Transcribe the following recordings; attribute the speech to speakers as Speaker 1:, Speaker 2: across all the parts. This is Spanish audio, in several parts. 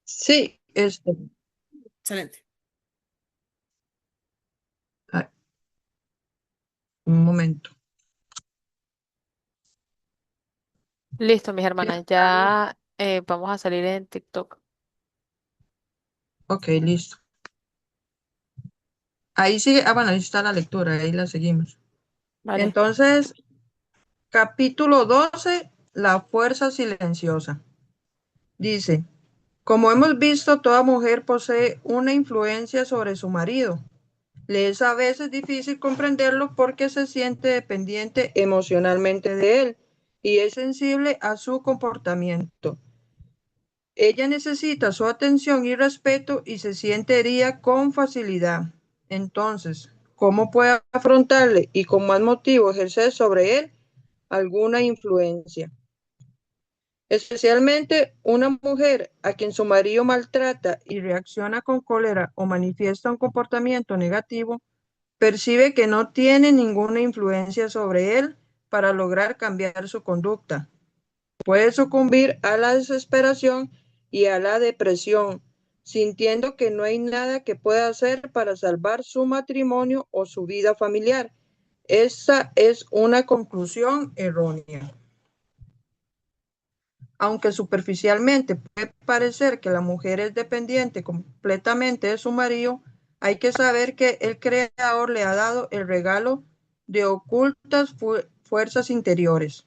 Speaker 1: Sí,
Speaker 2: Excelente.
Speaker 1: ah, un momento.
Speaker 3: Listo, mis
Speaker 1: Sí,
Speaker 3: hermanas, ya vamos a salir en TikTok.
Speaker 1: ok, listo. Ahí sigue, bueno, ahí está la lectura, ahí la seguimos.
Speaker 3: Vale.
Speaker 1: Entonces, capítulo 12, la fuerza silenciosa. Dice, como hemos visto, toda mujer posee una influencia sobre su marido. Le es a veces difícil comprenderlo porque se siente dependiente emocionalmente de él y es sensible a su comportamiento. Ella necesita su atención y respeto y se siente herida con facilidad. Entonces, ¿cómo puede afrontarle y con más motivo ejercer sobre él alguna influencia? Especialmente una mujer a quien su marido maltrata y reacciona con cólera o manifiesta un comportamiento negativo, percibe que no tiene ninguna influencia sobre él para lograr cambiar su conducta. Puede sucumbir a la desesperación y a la depresión, sintiendo que no hay nada que pueda hacer para salvar su matrimonio o su vida familiar. Esa es una conclusión errónea. Aunque superficialmente puede parecer que la mujer es dependiente completamente de su marido, hay que saber que el Creador le ha dado el regalo de ocultas fuerzas interiores.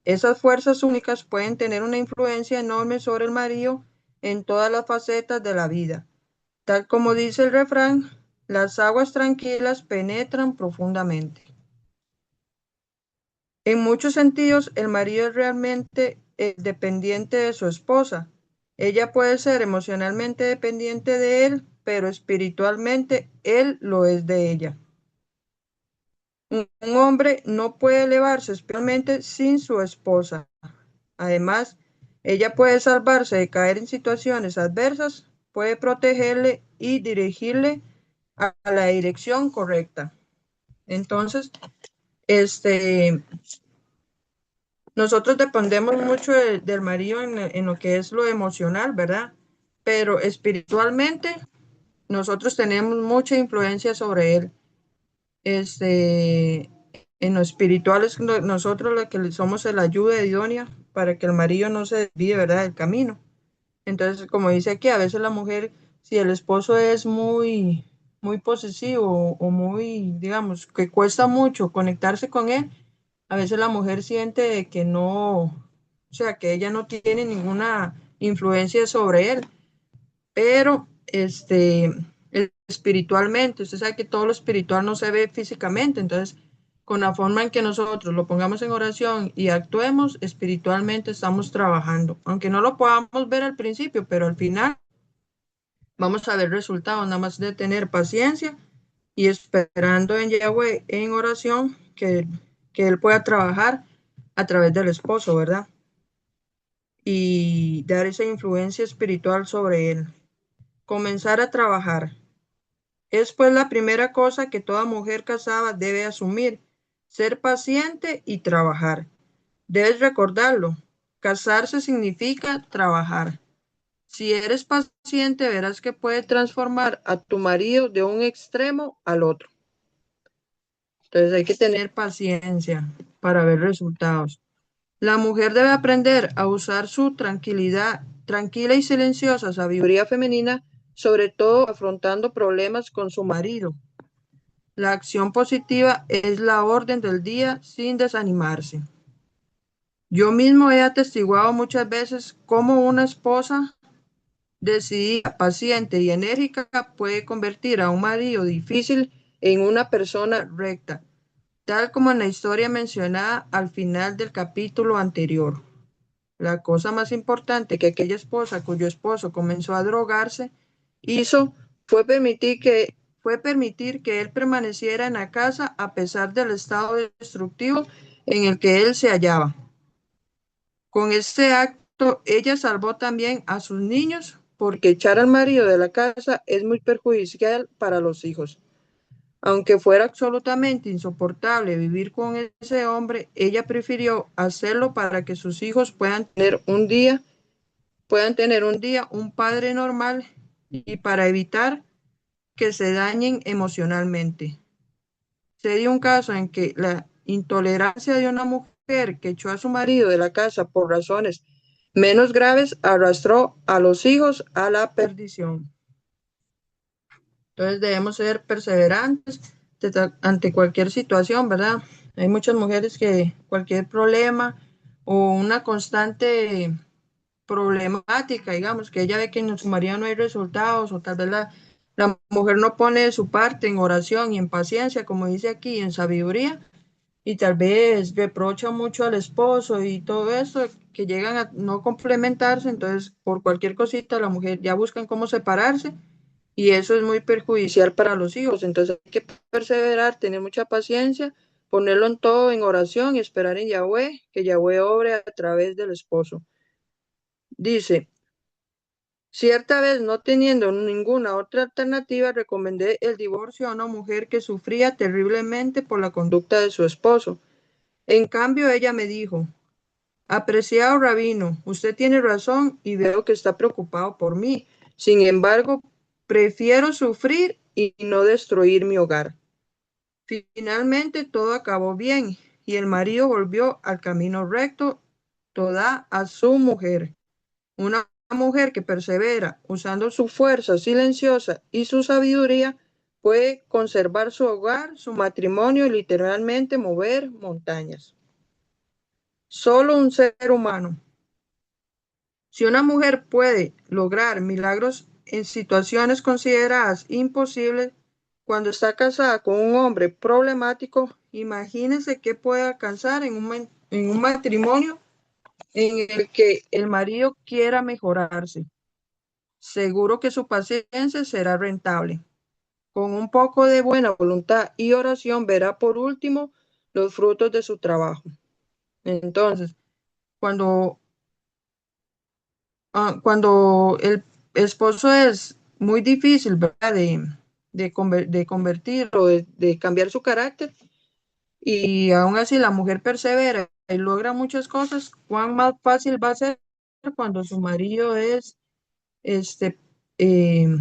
Speaker 1: Esas fuerzas únicas pueden tener una influencia enorme sobre el marido en todas las facetas de la vida. Tal como dice el refrán, las aguas tranquilas penetran profundamente. En muchos sentidos, el marido es realmente dependiente de su esposa. Ella puede ser emocionalmente dependiente de él, pero espiritualmente él lo es de ella. Un hombre no puede elevarse espiritualmente sin su esposa. Además, ella puede salvarse de caer en situaciones adversas, puede protegerle y dirigirle a la dirección correcta. Entonces, este, nosotros dependemos mucho del marido en lo que es lo emocional, ¿verdad? Pero espiritualmente, nosotros tenemos mucha influencia sobre él. Este, en lo espiritual es nosotros los que le somos la ayuda idónea para que el marido no se desvíe, ¿verdad?, del camino. Entonces, como dice aquí, a veces la mujer, si el esposo es muy posesivo o muy, digamos, que cuesta mucho conectarse con él, a veces la mujer siente que no, o sea, que ella no tiene ninguna influencia sobre él, pero espiritualmente, usted sabe que todo lo espiritual no se ve físicamente, entonces con la forma en que nosotros lo pongamos en oración y actuemos, espiritualmente estamos trabajando, aunque no lo podamos ver al principio, pero al final vamos a ver resultados, nada más de tener paciencia y esperando en Yahweh en oración que Él pueda trabajar a través del esposo, ¿verdad? Y dar esa influencia espiritual sobre él. Comenzar a trabajar. Es pues la primera cosa que toda mujer casada debe asumir, ser paciente y trabajar. Debes recordarlo. Casarse significa trabajar. Si eres paciente, verás que puede transformar a tu marido de un extremo al otro. Entonces hay que tener paciencia para ver resultados. La mujer debe aprender a usar su tranquilidad, tranquila y silenciosa sabiduría femenina, sobre todo afrontando problemas con su marido. La acción positiva es la orden del día sin desanimarse. Yo mismo he atestiguado muchas veces cómo una esposa decidida, paciente y enérgica puede convertir a un marido difícil en una persona recta, tal como en la historia mencionada al final del capítulo anterior. La cosa más importante que aquella esposa cuyo esposo comenzó a drogarse hizo fue permitir que él permaneciera en la casa a pesar del estado destructivo en el que él se hallaba. Con este acto, ella salvó también a sus niños porque echar al marido de la casa es muy perjudicial para los hijos. Aunque fuera absolutamente insoportable vivir con ese hombre, ella prefirió hacerlo para que sus hijos puedan tener un día puedan tener un día un padre normal y para evitar que se dañen emocionalmente. Se dio un caso en que la intolerancia de una mujer que echó a su marido de la casa por razones menos graves arrastró a los hijos a la perdición. Entonces debemos ser perseverantes ante cualquier situación, ¿verdad? Hay muchas mujeres que cualquier problema o una constante problemática, digamos, que ella ve que en su marido no hay resultados o tal vez la mujer no pone de su parte en oración y en paciencia, como dice aquí, en sabiduría, y tal vez reprocha mucho al esposo y todo eso, que llegan a no complementarse, entonces por cualquier cosita la mujer ya buscan cómo separarse y eso es muy perjudicial para los hijos. Entonces hay que perseverar, tener mucha paciencia, ponerlo en todo en oración y esperar en Yahweh, que Yahweh obre a través del esposo. Dice, cierta vez no teniendo ninguna otra alternativa, recomendé el divorcio a una mujer que sufría terriblemente por la conducta de su esposo. En cambio, ella me dijo, apreciado rabino, usted tiene razón y veo que está preocupado por mí. Sin embargo, prefiero sufrir y no destruir mi hogar. Finalmente todo acabó bien y el marido volvió al camino recto, toda a su mujer. Una mujer que persevera usando su fuerza silenciosa y su sabiduría puede conservar su hogar, su matrimonio y literalmente mover montañas. Solo un ser humano. Si una mujer puede lograr milagros en situaciones consideradas imposibles cuando está casada con un hombre problemático, imagínense qué puede alcanzar en un matrimonio en el que el marido quiera mejorarse. Seguro que su paciencia será rentable. Con un poco de buena voluntad y oración verá por último los frutos de su trabajo. Entonces, cuando cuando el esposo es muy difícil, ¿verdad? De convertir o de cambiar su carácter y aún así la mujer persevera y logra muchas cosas, ¿cuán más fácil va a ser cuando su marido es, este, eh,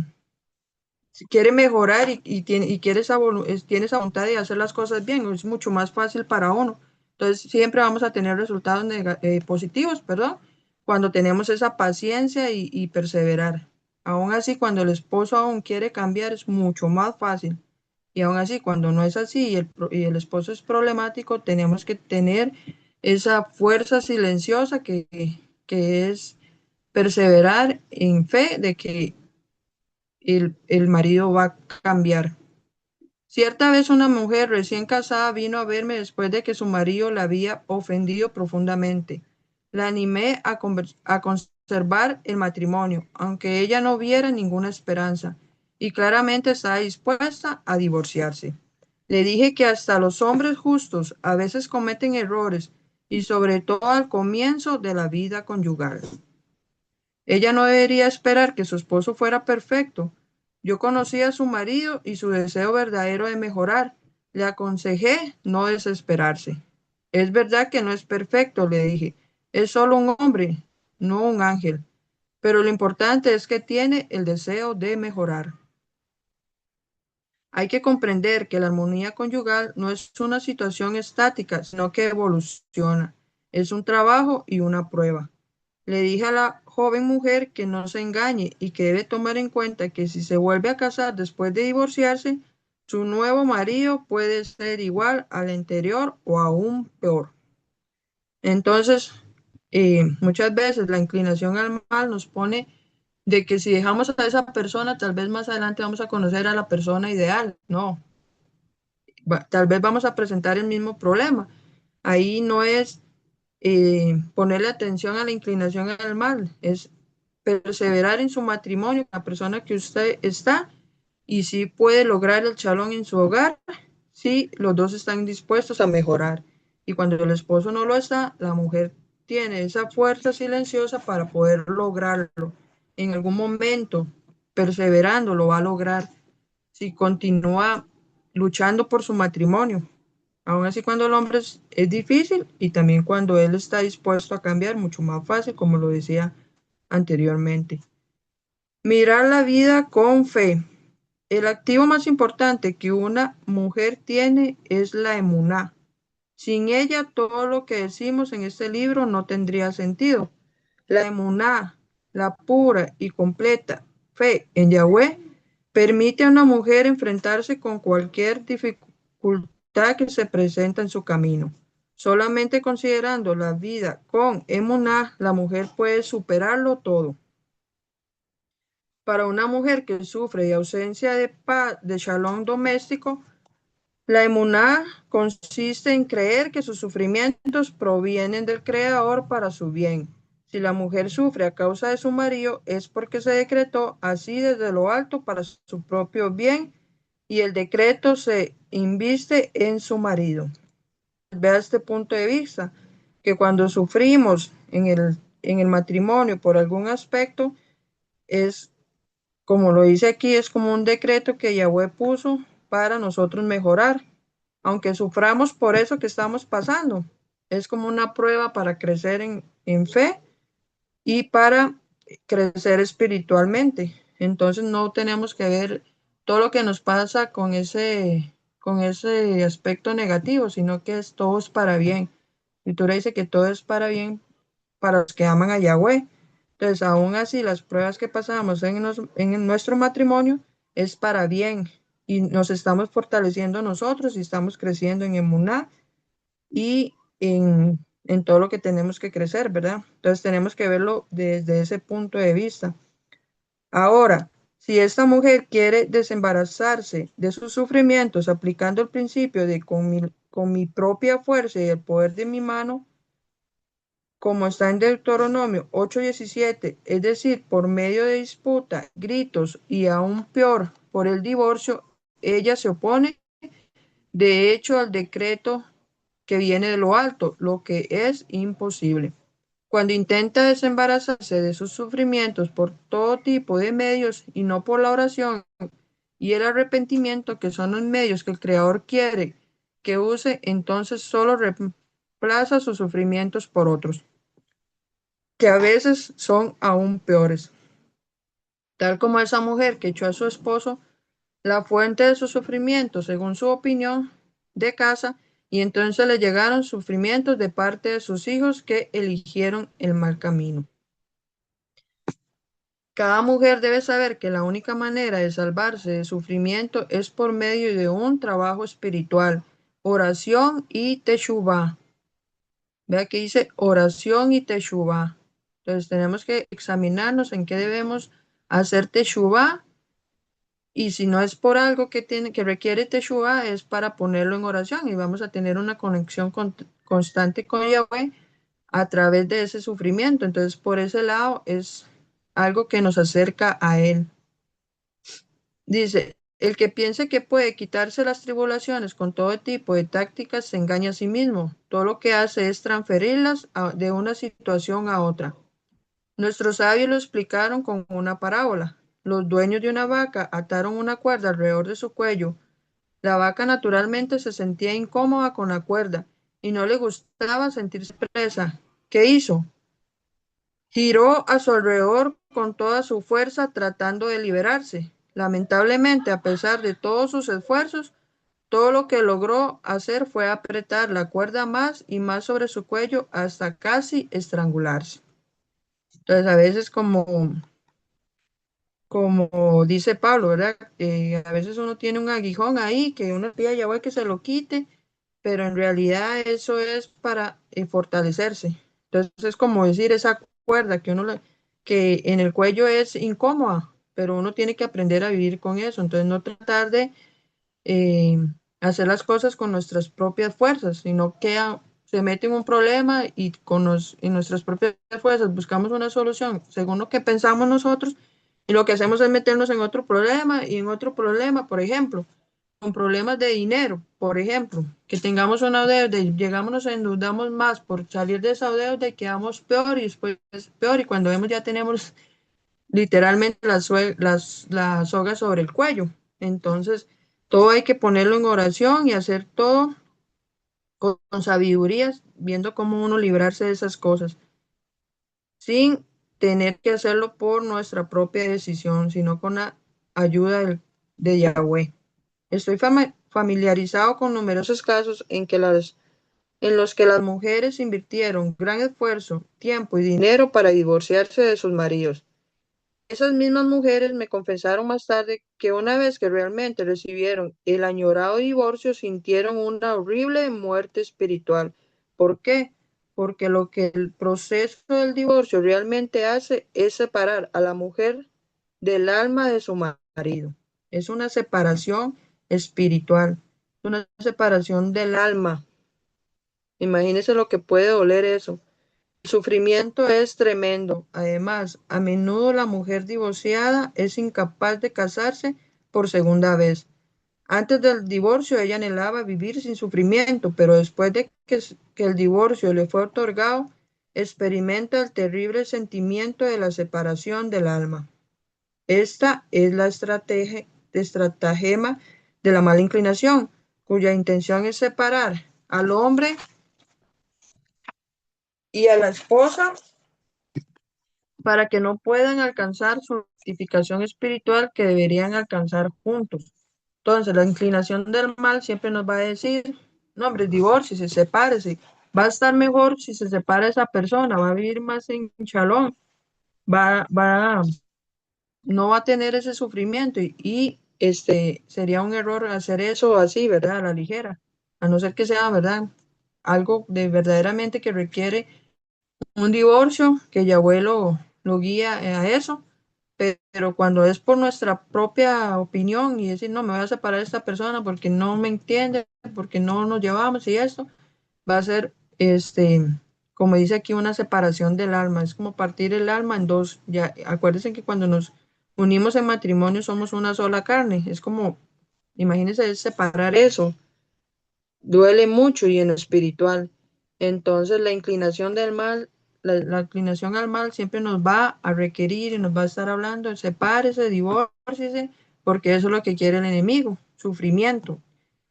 Speaker 1: quiere mejorar y quiere tiene esa voluntad de hacer las cosas bien? Es mucho más fácil para uno. Entonces siempre vamos a tener resultados positivos, perdón, cuando tenemos esa paciencia y perseverar. Aún así, cuando el esposo aún quiere cambiar, es mucho más fácil. Y aún así, cuando no es así y el esposo es problemático, tenemos que tener esa fuerza silenciosa que es perseverar en fe de que el marido va a cambiar. Cierta vez una mujer recién casada vino a verme después de que su marido la había ofendido profundamente. La animé a conservar el matrimonio, aunque ella no viera ninguna esperanza, y claramente estaba dispuesta a divorciarse. Le dije que hasta los hombres justos a veces cometen errores, y sobre todo al comienzo de la vida conyugal. Ella no debería esperar que su esposo fuera perfecto. Yo conocí a su marido y su deseo verdadero de mejorar. Le aconsejé no desesperarse. Es verdad que no es perfecto, le dije. Es solo un hombre, no un ángel. Pero lo importante es que tiene el deseo de mejorar. Hay que comprender que la armonía conyugal no es una situación estática, sino que evoluciona. Es un trabajo y una prueba. Le dije a la joven mujer que no se engañe y que debe tomar en cuenta que si se vuelve a casar después de divorciarse, su nuevo marido puede ser igual al anterior o aún peor. Entonces, muchas veces la inclinación al mal nos pone de que si dejamos a esa persona, tal vez más adelante vamos a conocer a la persona ideal. No, tal vez vamos a presentar el mismo problema. Ahí no es ponerle atención a la inclinación al mal, es perseverar en su matrimonio con la persona que usted está y si puede lograr el shalom en su hogar, si los dos están dispuestos a mejorar. Y cuando el esposo no lo está, la mujer tiene esa fuerza silenciosa para poder lograrlo. En algún momento, perseverando, lo va a lograr si continúa luchando por su matrimonio. Aún así, cuando el hombre es difícil y también cuando él está dispuesto a cambiar, mucho más fácil, como lo decía anteriormente. Mirar la vida con fe. El activo más importante que una mujer tiene es la emuná. Sin ella, todo lo que decimos en este libro no tendría sentido. La emuná, la pura y completa fe en Yahweh, permite a una mujer enfrentarse con cualquier dificultad que se presenta en su camino. Solamente considerando la vida con emuná, la mujer puede superarlo todo. Para una mujer que sufre de ausencia de paz, de shalom doméstico, la emuná consiste en creer que sus sufrimientos provienen del Creador para su bien. Si la mujer sufre a causa de su marido, es porque se decretó así desde lo alto para su propio bien y el decreto se inviste en su marido. Vea este punto de vista, que cuando sufrimos en el matrimonio por algún aspecto, es, como lo dice aquí, es como un decreto que Yahweh puso para nosotros mejorar. Aunque suframos por eso que estamos pasando, es como una prueba para crecer en fe y para crecer espiritualmente. Entonces no tenemos que ver todo lo que nos pasa con ese aspecto negativo, sino que todo es para bien. Y tú le dices que todo es para bien para los que aman a Yahweh. Entonces, aún así, las pruebas que pasamos en nuestro matrimonio es para bien y nos estamos fortaleciendo nosotros y estamos creciendo en emuná y en todo lo que tenemos que crecer, ¿verdad? Entonces, tenemos que verlo desde ese punto de vista. Ahora, si esta mujer quiere desembarazarse de sus sufrimientos aplicando el principio de con mi propia fuerza y el poder de mi mano, como está en Deuteronomio 8:17, es decir, por medio de disputa, gritos y aún peor, por el divorcio, ella se opone, de hecho, al decreto que viene de lo alto, lo que es imposible. Cuando intenta desembarazarse de sus sufrimientos por todo tipo de medios y no por la oración y el arrepentimiento, que son los medios que el Creador quiere que use, entonces solo reemplaza sus sufrimientos por otros, que a veces son aún peores. Tal como esa mujer que echó a su esposo la fuente de su sufrimiento, según su opinión, de casa, y entonces le llegaron sufrimientos de parte de sus hijos que eligieron el mal camino. Cada mujer debe saber que la única manera de salvarse de sufrimiento es por medio de un trabajo espiritual, oración y teshuvá. Vea que dice oración y teshuvá. Entonces tenemos que examinarnos en qué debemos hacer teshuvá, y si no es por algo que requiere teshuvá, es para ponerlo en oración y vamos a tener una conexión constante con Yahweh a través de ese sufrimiento. Entonces, por ese lado es algo que nos acerca a Él. Dice, el que piense que puede quitarse las tribulaciones con todo tipo de tácticas se engaña a sí mismo. Todo lo que hace es transferirlas de una situación a otra. Nuestros sabios lo explicaron con una parábola. Los dueños de una vaca ataron una cuerda alrededor de su cuello. La vaca naturalmente se sentía incómoda con la cuerda y no le gustaba sentirse presa. ¿Qué hizo? Giró a su alrededor con toda su fuerza tratando de liberarse. Lamentablemente, a pesar de todos sus esfuerzos, todo lo que logró hacer fue apretar la cuerda más y más sobre su cuello hasta casi estrangularse. Entonces, a veces como dice Pablo, ¿verdad? A veces uno tiene un aguijón ahí que uno pide a Yahweh que se lo quite, pero en realidad eso es para fortalecerse. Entonces es como decir esa cuerda que en el cuello es incómoda, pero uno tiene que aprender a vivir con eso. Entonces no tratar de eh, hacer las cosas con nuestras propias fuerzas, sino que se mete en un problema y en nuestras propias fuerzas buscamos una solución según lo que pensamos nosotros, y lo que hacemos es meternos en otro problema y en otro problema, por ejemplo, con problemas de dinero, por ejemplo, que tengamos una deuda y llegamos, nos endeudamos más por salir de esa deuda y quedamos peor y después peor, y cuando vemos ya tenemos literalmente la soga sobre el cuello. Entonces, todo hay que ponerlo en oración y hacer todo con sabiduría, viendo cómo uno librarse de esas cosas, sin tener que hacerlo por nuestra propia decisión, sino con la ayuda de Yahweh. Estoy familiarizado con numerosos casos en los que las mujeres invirtieron gran esfuerzo, tiempo y dinero para divorciarse de sus maridos. Esas mismas mujeres me confesaron más tarde que una vez que realmente recibieron el añorado divorcio, sintieron una horrible muerte espiritual. ¿Por qué? Porque lo que el proceso del divorcio realmente hace es separar a la mujer del alma de su marido. Es una separación espiritual, una separación del alma. Imagínense lo que puede doler eso. El sufrimiento es tremendo. Además, a menudo la mujer divorciada es incapaz de casarse por segunda vez. Antes del divorcio, ella anhelaba vivir sin sufrimiento, pero después de que el divorcio le fue otorgado, experimenta el terrible sentimiento de la separación del alma. Esta es la estratagema de la mala inclinación, cuya intención es separar al hombre y a la esposa para que no puedan alcanzar su rectificación espiritual que deberían alcanzar juntos. Entonces, la inclinación del mal siempre nos va a decir, no, hombre, divórciese, sepárese. Va a estar mejor si se separa esa persona, va a vivir más en shalom, no va a tener ese sufrimiento sería un error hacer eso así, ¿verdad? A la ligera, a no ser que sea, ¿verdad? Algo de verdaderamente que requiere un divorcio, que Yahweh lo guía a eso, pero cuando es por nuestra propia opinión y decir, no, me voy a separar de esta persona porque no me entiende, porque no nos llevamos y esto, va a ser, como dice aquí, una separación del alma, es como partir el alma en dos. Ya, acuérdense que cuando nos unimos en matrimonio somos una sola carne, es como, imagínense separar eso, duele mucho y en lo espiritual. Entonces la inclinación del mal, la inclinación al mal siempre nos va a requerir y nos va a estar hablando, sepárese, divórciese, porque eso es lo que quiere el enemigo, sufrimiento.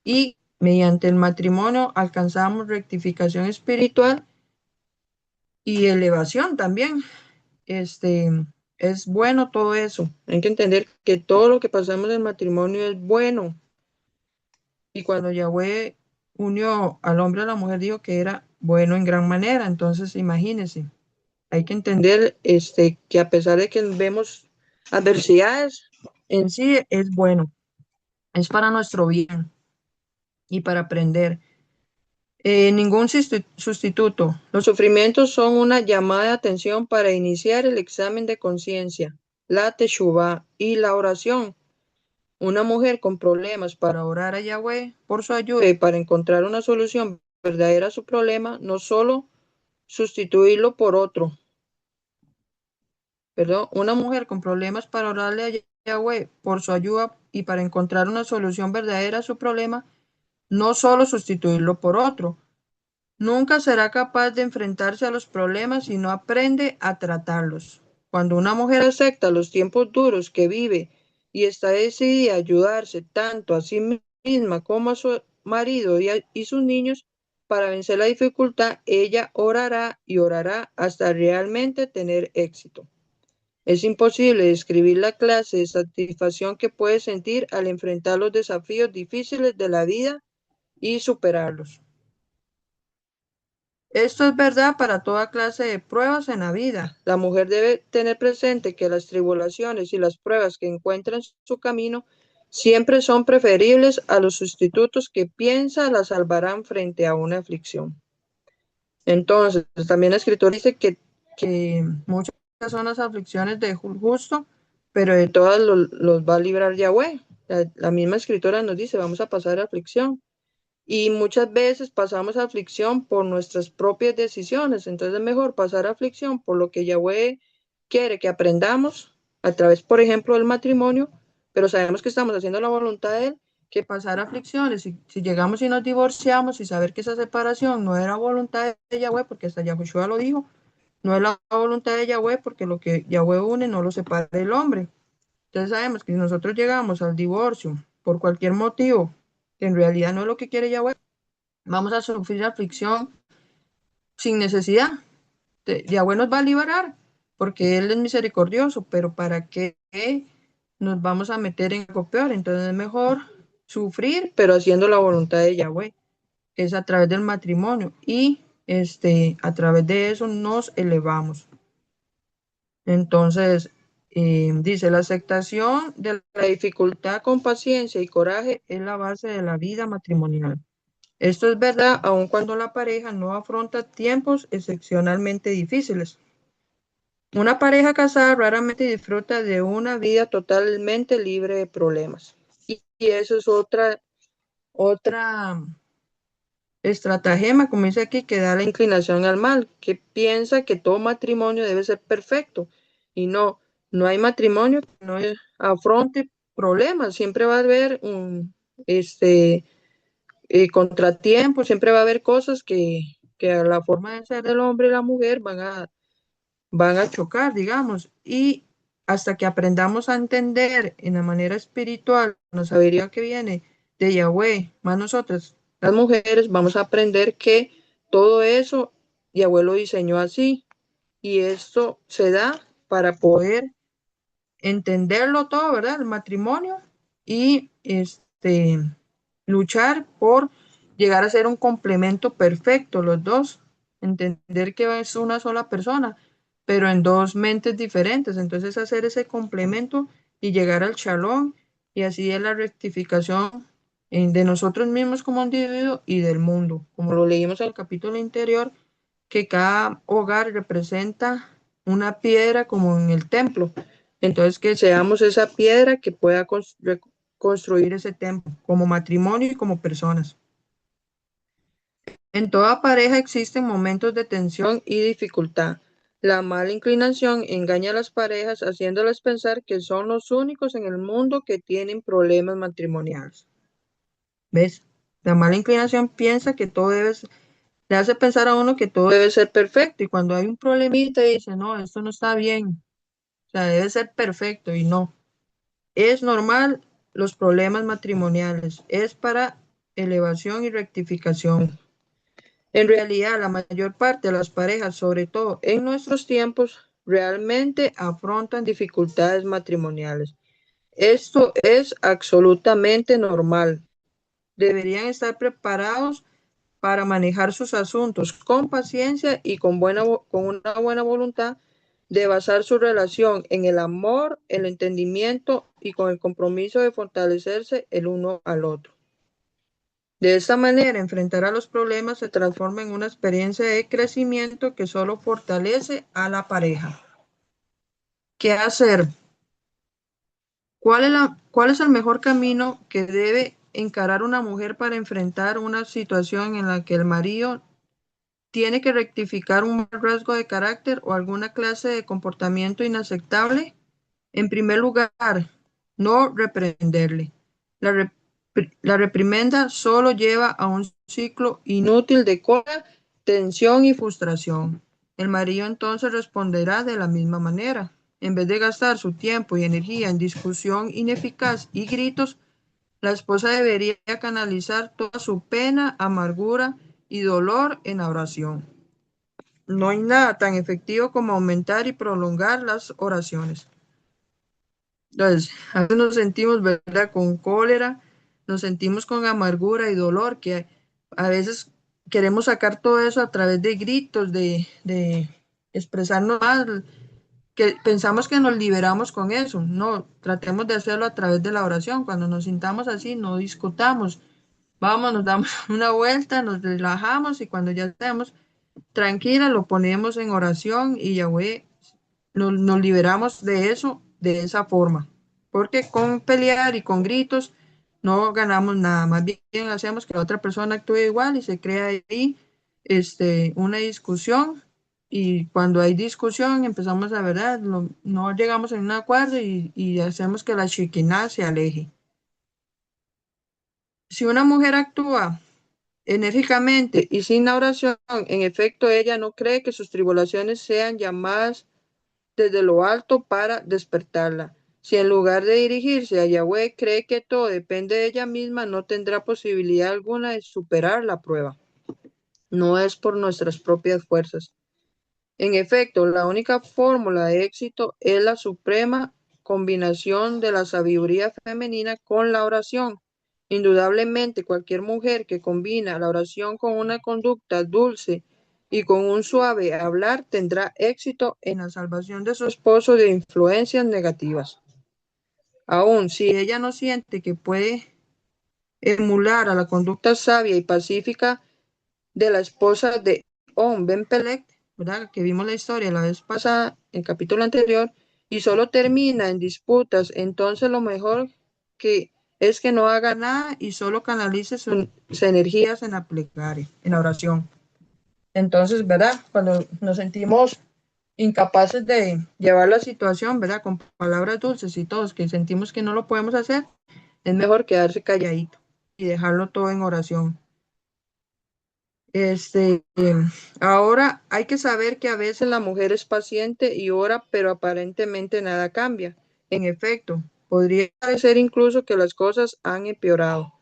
Speaker 1: Y mediante el matrimonio alcanzamos rectificación espiritual y elevación también. Este, es bueno todo eso. Hay que entender que todo lo que pasamos en el matrimonio es bueno. Y cuando Yahweh unió al hombre y a la mujer, dijo que era bueno en gran manera. Entonces, imagínense, hay que entender que a pesar de que vemos adversidades, en sí es bueno, es para nuestro bien y para aprender. Ningún sustituto. Los sufrimientos son una llamada de atención para iniciar el examen de conciencia, la teshuvá y la oración. Una mujer con problemas para orar a Yahweh por su ayuda y para encontrar una solución verdadera a su problema, no solo sustituirlo por otro. Perdón, una mujer con problemas para orarle a Yahweh por su ayuda y para encontrar una solución verdadera a su problema, no solo sustituirlo por otro. Nunca será capaz de enfrentarse a los problemas si no aprende a tratarlos. Cuando una mujer acepta los tiempos duros que vive y está decidida a ayudarse tanto a sí misma como a su marido y sus niños para vencer la dificultad, ella orará y orará hasta realmente tener éxito. Es imposible describir la clase de satisfacción que puede sentir al enfrentar los desafíos difíciles de la vida y superarlos. Esto es verdad para toda clase de pruebas en la vida. La mujer debe tener presente que las tribulaciones y las pruebas que encuentra en su camino siempre son preferibles a los sustitutos que piensa la salvarán frente a una aflicción. Entonces, también la escritura dice que muchas son las aflicciones de justo, pero de todas los va a librar Yahweh. La misma escritura nos dice, vamos a pasar aflicción. Y muchas veces pasamos aflicción por nuestras propias decisiones. Entonces es mejor pasar aflicción por lo que Yahweh quiere que aprendamos a través, por ejemplo, del matrimonio, pero sabemos que estamos haciendo la voluntad de Él, que pasar aflicciones. Si llegamos y nos divorciamos y saber que esa separación no era voluntad de Yahweh, porque hasta Yahushua lo dijo, no es la voluntad de Yahweh, porque lo que Yahweh une no lo separa el hombre. Entonces sabemos que si nosotros llegamos al divorcio por cualquier motivo, que en realidad no es lo que quiere Yahweh, vamos a sufrir aflicción sin necesidad. Yahweh nos va a liberar, porque Él es misericordioso, pero ¿para qué nos vamos a meter en algo peor? Entonces es mejor sufrir, pero haciendo la voluntad de Yahweh, que es a través del matrimonio, y a través de eso nos elevamos. Entonces, dice, la aceptación de la dificultad con paciencia y coraje es la base de la vida matrimonial. Esto es verdad aun cuando la pareja no afronta tiempos excepcionalmente difíciles. Una pareja casada raramente disfruta de una vida totalmente libre de problemas. Y eso es otra estratagema, como dice aquí, que da la inclinación al mal, que piensa que todo matrimonio debe ser perfecto. Y no hay matrimonio que no afronte problemas. Siempre va a haber contratiempos, siempre va a haber cosas que a la forma de ser del hombre y la mujer van a chocar, digamos, y hasta que aprendamos a entender en la manera espiritual la sabiduría que viene de Yahweh, más nosotras, las mujeres, vamos a aprender que todo eso Yahweh lo diseñó así, y esto se da para poder entenderlo todo, ¿verdad? El matrimonio y luchar por llegar a ser un complemento perfecto, los dos, entender que es una sola persona, pero en dos mentes diferentes. Entonces hacer ese complemento y llegar al shalom, y así es la rectificación de nosotros mismos como individuo y del mundo. Como lo leímos en el capítulo anterior, que cada hogar representa una piedra como en el templo. Entonces que seamos esa piedra que pueda construir ese templo como matrimonio y como personas. En toda pareja existen momentos de tensión y dificultad. La mala inclinación engaña a las parejas haciéndoles pensar que son los únicos en el mundo que tienen problemas matrimoniales. ¿Ves? La mala inclinación piensa que todo le hace pensar a uno que todo debe ser perfecto, y cuando hay un problemita dice, no, esto no está bien, o sea, debe ser perfecto, y no. Es normal los problemas matrimoniales, es para elevación y rectificación. En realidad, la mayor parte de las parejas, sobre todo en nuestros tiempos, realmente afrontan dificultades matrimoniales. Esto es absolutamente normal. Deberían estar preparados para manejar sus asuntos con paciencia y con una buena voluntad de basar su relación en el amor, el entendimiento y con el compromiso de fortalecerse el uno al otro. De esta manera, enfrentar a los problemas se transforma en una experiencia de crecimiento que solo fortalece a la pareja. ¿Qué hacer? ¿Cuál es el mejor camino que debe encarar una mujer para enfrentar una situación en la que el marido tiene que rectificar un rasgo de carácter o alguna clase de comportamiento inaceptable? En primer lugar, no reprenderle. La, la reprimenda solo lleva a un ciclo inútil de cólera, tensión y frustración. El marido entonces responderá de la misma manera. En vez de gastar su tiempo y energía en discusión ineficaz y gritos, la esposa debería canalizar toda su pena, amargura y dolor en la oración. No hay nada tan efectivo como aumentar y prolongar las oraciones. Entonces, a veces nos sentimos, ¿verdad?, con cólera, nos sentimos con amargura y dolor, que a veces queremos sacar todo eso a través de gritos, de expresarnos mal, que pensamos que nos liberamos con eso. No, tratemos de hacerlo a través de la oración. Cuando nos sintamos así, no discutamos. Vamos, nos damos una vuelta, nos relajamos, y cuando ya estemos tranquila, lo ponemos en oración, y Yahweh nos liberamos de eso de esa forma. Porque con pelear y con gritos no ganamos nada. Más bien hacemos que la otra persona actúe igual y se crea ahí una discusión. Y cuando hay discusión empezamos a, verdad, no llegamos en un acuerdo, y hacemos que la Shekinah se aleje. Si una mujer actúa enérgicamente y sin la oración, en efecto, ella no cree que sus tribulaciones sean llamadas desde lo alto para despertarla. Si en lugar de dirigirse a Yahweh cree que todo depende de ella misma, no tendrá posibilidad alguna de superar la prueba. No es por nuestras propias fuerzas. En efecto, la única fórmula de éxito es la suprema combinación de la sabiduría femenina con la oración. Indudablemente, cualquier mujer que combina la oración con una conducta dulce y con un suave hablar tendrá éxito en la salvación de su esposo de influencias negativas. Aún si ella no siente que puede emular a la conducta sabia y pacífica de la esposa de On Ben Pelet, ¿verdad? Que vimos la historia la vez pasada, el capítulo anterior, y solo termina en disputas, entonces lo mejor que es que no haga nada y solo canalice sus energías en la plegaria, en la oración. Entonces, ¿verdad? Cuando nos sentimos incapaces de llevar la situación, ¿verdad? Con palabras dulces y todos que sentimos que no lo podemos hacer, es mejor quedarse calladito y dejarlo todo en oración. Ahora hay que saber que a veces la mujer es paciente y ora, pero aparentemente nada cambia. En efecto, podría parecer incluso que las cosas han empeorado.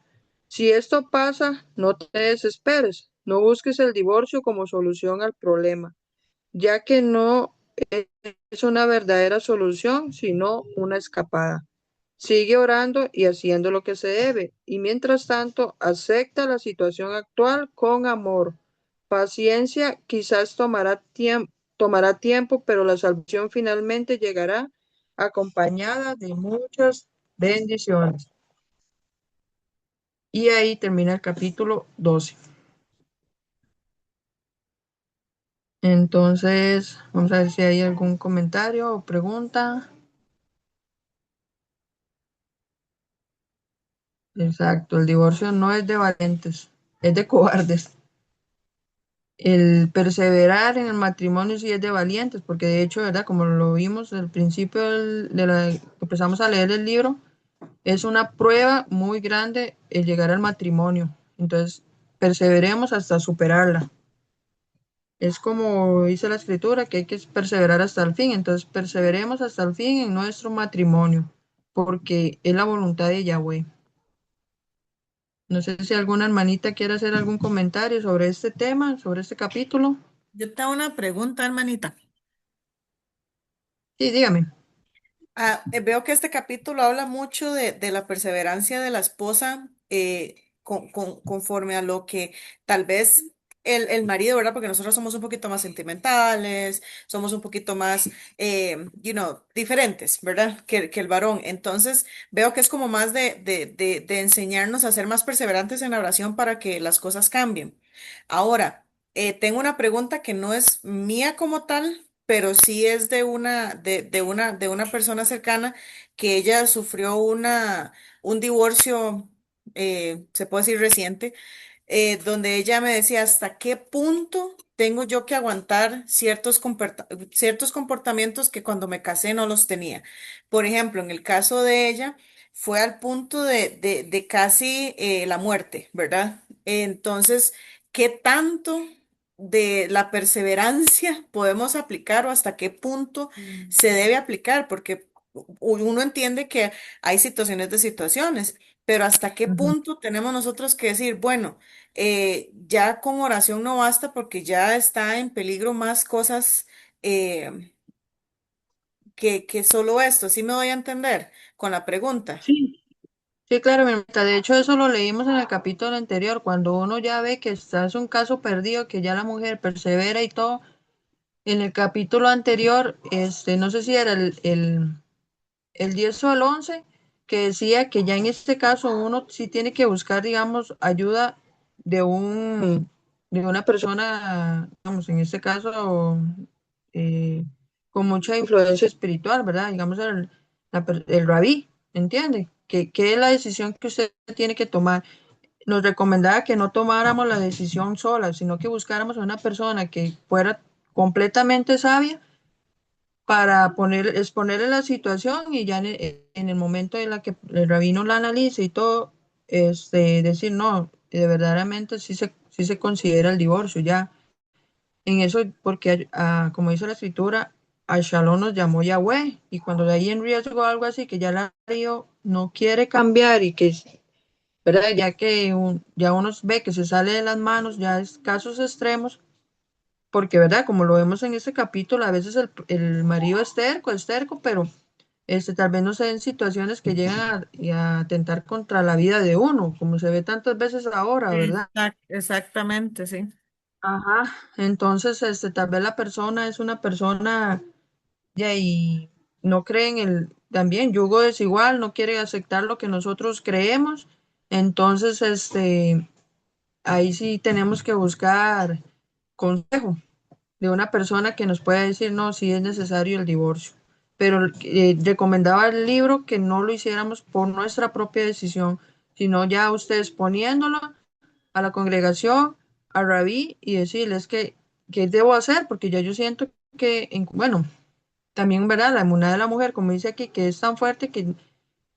Speaker 1: Si esto pasa, no te desesperes, no busques el divorcio como solución al problema, ya que no es una verdadera solución, sino una escapada. Sigue orando y haciendo lo que se debe, y mientras tanto, acepta la situación actual con amor. Paciencia quizás tomará tiempo, pero la salvación finalmente llegará acompañada de muchas bendiciones. Y ahí termina el capítulo 12. Entonces, vamos a ver si hay algún comentario o pregunta. Exacto, el divorcio no es de valientes, es de cobardes. El perseverar en el matrimonio sí es de valientes, porque de hecho, ¿verdad? Como lo vimos al principio que empezamos a leer el libro, es una prueba muy grande el llegar al matrimonio. Entonces, perseveremos hasta superarla. Es como dice la escritura, que hay que perseverar hasta el fin. Entonces, perseveremos hasta el fin en nuestro matrimonio, porque es la voluntad de Yahweh. No sé si alguna hermanita quiere hacer algún comentario sobre este tema, sobre este capítulo.
Speaker 2: Yo tengo una pregunta, hermanita.
Speaker 1: Sí, dígame.
Speaker 2: Veo que este capítulo habla mucho de la perseverancia de la esposa conforme a lo que tal vez el marido, ¿verdad? Porque nosotros somos un poquito más sentimentales, somos un poquito más, diferentes, ¿verdad? Que el varón. Entonces, veo que es como más de enseñarnos a ser más perseverantes en la oración para que las cosas cambien. Ahora, tengo una pregunta que no es mía como tal, pero sí es de una persona cercana que ella sufrió un divorcio, se puede decir reciente, donde ella me decía hasta qué punto tengo yo que aguantar ciertos comportamientos que cuando me casé no los tenía. Por ejemplo, en el caso de ella, fue al punto de casi la muerte, ¿verdad? Entonces, ¿qué tanto de la perseverancia podemos aplicar o hasta qué punto se debe aplicar? Porque uno entiende que hay situaciones de situaciones, pero hasta qué
Speaker 1: Ujú.
Speaker 2: punto tenemos nosotros que decir, bueno, ya con oración no basta porque ya está en peligro más cosas que solo esto. ¿Sí me doy a entender con la pregunta?
Speaker 1: Sí, sí, claro, mi hermanita. De hecho, eso lo leímos en el capítulo anterior, cuando uno ya ve que es un caso perdido, que ya la mujer persevera y todo. En el capítulo anterior, no sé si era el 10 o el 11 que decía que ya en este caso uno sí tiene que buscar, digamos, ayuda de de una persona, digamos, en este caso, eh, con mucha influencia espiritual, ¿verdad? Digamos, el rabí, ¿entiende? Que es la decisión que usted tiene que tomar. Nos recomendaba que no tomáramos la decisión sola, sino que buscáramos a una persona que fuera completamente sabia para exponerle la situación y ya en el momento en la que el rabino la analice y todo, decir, no, verdaderamente sí se considera el divorcio ya. En eso, porque como dice la escritura, a Shalom nos llamó Yahweh, y cuando de ahí en riesgo algo así, que ya la río no quiere cambiar y que, ¿verdad? Ya que ya uno ve que se sale de las manos, ya es casos extremos, porque, ¿verdad? Como lo vemos en este capítulo, a veces el marido es terco, pero tal vez no se den situaciones que llegan a atentar contra la vida de uno, como se ve tantas veces ahora, ¿verdad?
Speaker 2: Exactamente, sí.
Speaker 1: Ajá, entonces, tal vez la persona es una persona ya y no cree en el también yugo desigual, no quiere aceptar lo que nosotros creemos, entonces, ahí sí tenemos que buscar consejo de una persona que nos pueda decir, no, si es necesario el divorcio. Pero recomendaba el libro que no lo hiciéramos por nuestra propia decisión, sino ya ustedes poniéndolo a la congregación, a Rabí y decirles qué debo hacer, porque ya yo siento que, bueno, también, ¿verdad? La emuná de la mujer, como dice aquí, que es tan fuerte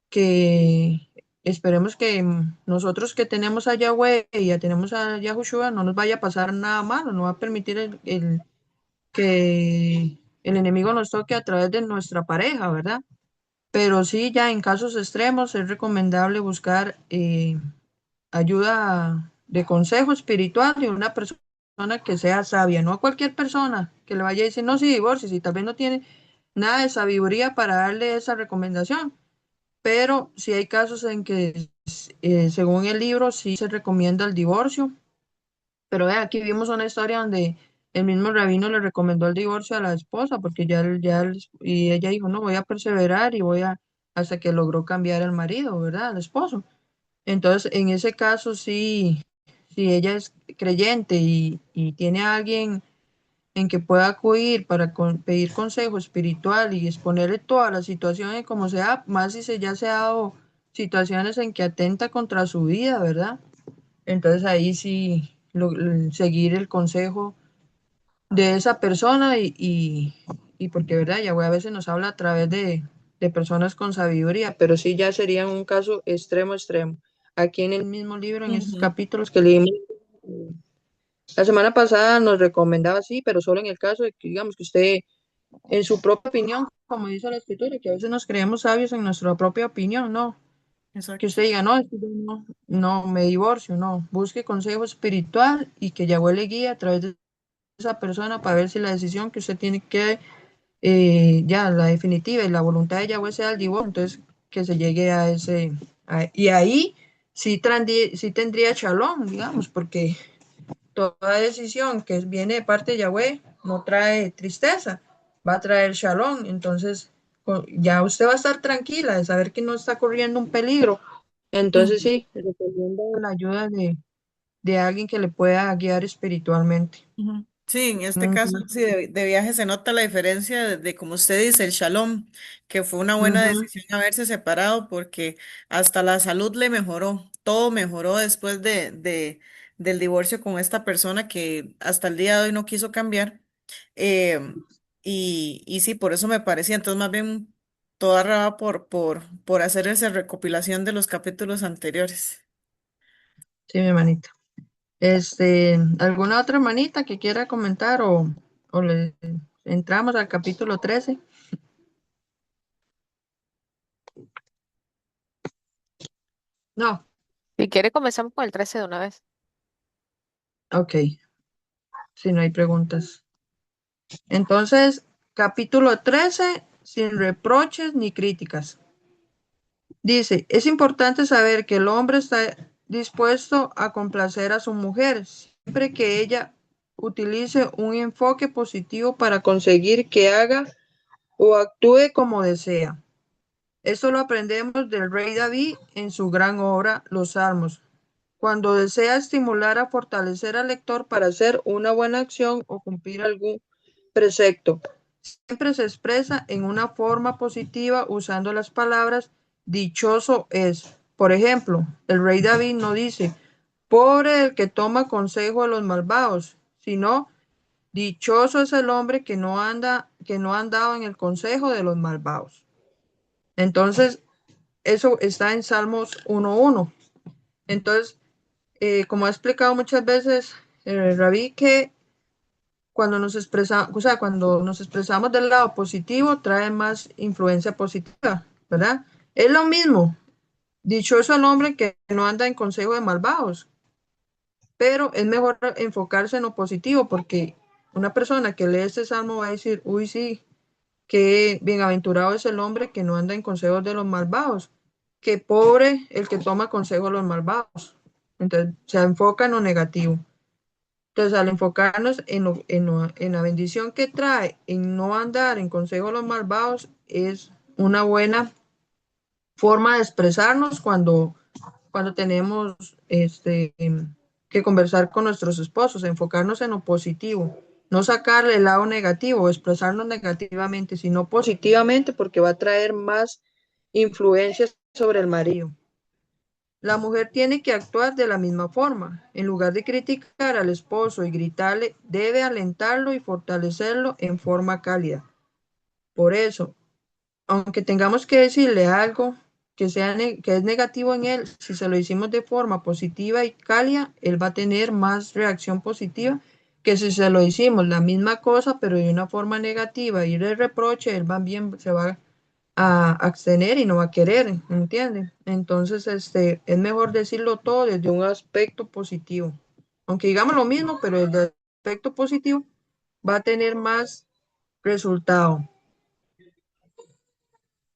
Speaker 1: que esperemos que nosotros que tenemos a Yahweh y ya tenemos a Yahushua no nos vaya a pasar nada malo, no va a permitir que el enemigo nos toque a través de nuestra pareja, ¿verdad? Pero sí, ya en casos extremos es recomendable buscar ayuda de consejo espiritual de una persona que sea sabia, no a cualquier persona que le vaya a decir, no, si divorcie, si tal vez no tiene nada de sabiduría para darle esa recomendación. Pero sí hay casos en que, según el libro, sí se recomienda el divorcio. Pero aquí vimos una historia donde el mismo rabino le recomendó el divorcio a la esposa porque y ella dijo, no, voy a perseverar y hasta que logró cambiar el marido, ¿verdad? El esposo. Entonces, en ese caso, sí, si ella es creyente y tiene a alguien en que pueda acudir para pedir consejo espiritual y exponerle todas las situaciones como sea, más si ya se ha dado situaciones en que atenta contra su vida, ¿verdad? Entonces ahí sí seguir el consejo de esa persona y porque, ¿verdad? Yahweh a veces nos habla a través de personas con sabiduría, pero sí ya sería un caso extremo, extremo. Aquí en el mismo libro, en estos
Speaker 2: Ujú,
Speaker 1: capítulos que leímos, la semana pasada nos recomendaba, sí, pero solo en el caso de que, digamos, que usted, en su propia opinión, como dice la escritura, que a veces nos creemos sabios en nuestra propia opinión, no. Que
Speaker 2: exacto.
Speaker 1: usted diga, no, es que yo no me divorcio, no. Busque consejo espiritual y que Yahweh le guíe a través de esa persona para ver si la decisión que usted tiene que, ya la definitiva y la voluntad de Yahweh sea el divorcio, entonces que se llegue a y ahí sí tendría shalom, digamos, porque toda decisión que viene de parte de Yahweh no trae tristeza, va a traer shalom. Entonces, ya usted va a estar tranquila de saber que no está corriendo un peligro. Entonces,
Speaker 2: Ujú,
Speaker 1: sí, recomiendo la ayuda de alguien que le pueda guiar espiritualmente.
Speaker 2: ujú. Sí, en este caso,
Speaker 1: Ujú,
Speaker 2: sí, de viaje se nota la diferencia como usted dice, el shalom, que fue una buena
Speaker 1: ujú.
Speaker 2: decisión haberse separado porque hasta la salud le mejoró, todo mejoró después del divorcio con esta persona que hasta el día de hoy no quiso cambiar. Eh, y sí, por eso me parecía, entonces más bien toda raba por hacer esa recopilación de los capítulos anteriores.
Speaker 1: Sí, mi manita. ¿Alguna otra manita que quiera comentar o le entramos al capítulo 13? No,
Speaker 3: Si quiere, comenzamos con el 13 de una vez.
Speaker 1: ok, si no hay preguntas. Entonces, capítulo 13 sin reproches ni críticas. Dice, es importante saber que el hombre está dispuesto a complacer a su mujer siempre que ella utilice un enfoque positivo para conseguir que haga o actúe como desea. Esto lo aprendemos del rey David en su gran obra Los Salmos, cuando desea estimular a fortalecer al lector para hacer una buena acción o cumplir algún precepto. Siempre se expresa en una forma positiva usando las palabras dichoso es. Por ejemplo, el rey David no dice, pobre el que toma consejo de los malvados, sino dichoso es el hombre que no ha andado en el consejo de los malvados. Entonces, eso está en Salmos 1:1. Entonces, como ha explicado muchas veces Rabí, que cuando nos expresamos del lado positivo, trae más influencia positiva, ¿verdad? Es lo mismo. Dichoso el hombre que no anda en consejo de malvados, pero es mejor enfocarse en lo positivo porque una persona que lee este salmo va a decir, uy, sí, qué bienaventurado es el hombre que no anda en consejos de los malvados, qué pobre el que toma consejos de los malvados. Entonces, se enfoca en lo negativo. Entonces, al enfocarnos en la bendición que trae, en no andar en consejo de los malvados, es una buena forma de expresarnos cuando tenemos que conversar con nuestros esposos, enfocarnos en lo positivo, no sacarle el lado negativo, expresarnos negativamente, sino positivamente, porque va a traer más influencias sobre el marido. La mujer tiene que actuar de la misma forma. En lugar de criticar al esposo y gritarle, debe alentarlo y fortalecerlo en forma cálida. Por eso, aunque tengamos que decirle algo que es negativo en él, si se lo hicimos de forma positiva y cálida, él va a tener más reacción positiva que si se lo hicimos la misma cosa, pero de una forma negativa y de reproche, él también se va a abstener y no va a querer, ¿entienden? Entonces, es mejor decirlo todo desde un aspecto positivo. Aunque digamos lo mismo, pero desde el aspecto positivo va a tener más resultado.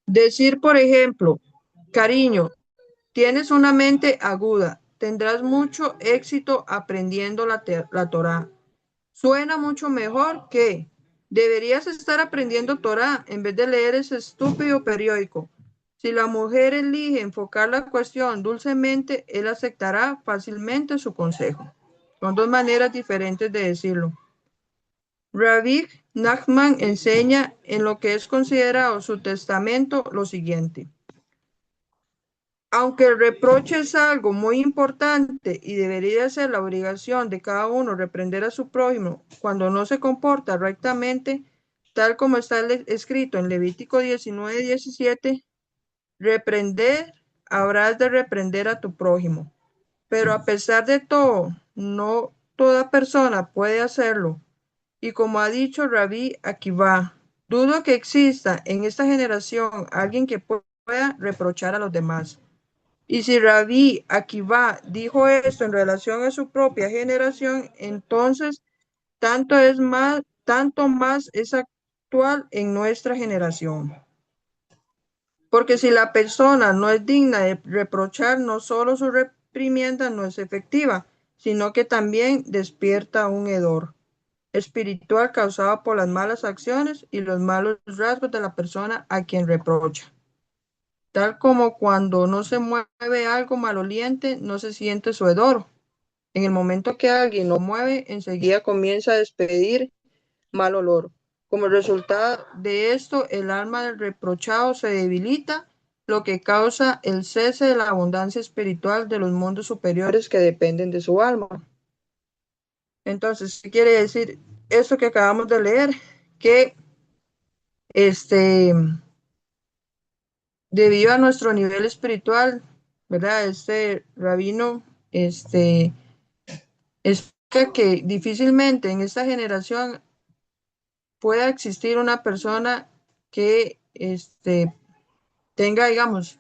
Speaker 1: Decir, por ejemplo, cariño, tienes una mente aguda, tendrás mucho éxito aprendiendo la Torá. Suena mucho mejor que deberías estar aprendiendo Torá en vez de leer ese estúpido periódico. Si la mujer elige enfocar la cuestión dulcemente, él aceptará fácilmente su consejo. Son dos maneras diferentes de decirlo. Rabbi Nachman enseña en lo que es considerado su testamento lo siguiente. Aunque el reproche es algo muy importante y debería ser la obligación de cada uno reprender a su prójimo cuando no se comporta rectamente, tal como está escrito en Levítico 19:17, reprender, habrás de reprender a tu prójimo. Pero a pesar de todo, no toda persona puede hacerlo. Y como ha dicho Rabí Akiva, dudo que exista en esta generación alguien que pueda reprochar a los demás. Y si Rabí Akiva dijo esto en relación a su propia generación, entonces tanto más es actual en nuestra generación. Porque si la persona no es digna de reprochar, no solo su reprimienda no es efectiva, sino que también despierta un hedor espiritual causado por las malas acciones y los malos rasgos de la persona a quien reprocha. Tal como cuando no se mueve algo maloliente, no se siente su hedor. En el momento que alguien lo mueve, enseguida comienza a despedir mal olor. Como resultado de esto, el alma del reprochado se debilita, lo que causa el cese de la abundancia espiritual de los mundos superiores que dependen de su alma. Entonces, ¿qué quiere decir esto que acabamos de leer? Que debido a nuestro nivel espiritual, ¿verdad? Este rabino, explica que difícilmente en esta generación pueda existir una persona que, tenga, digamos,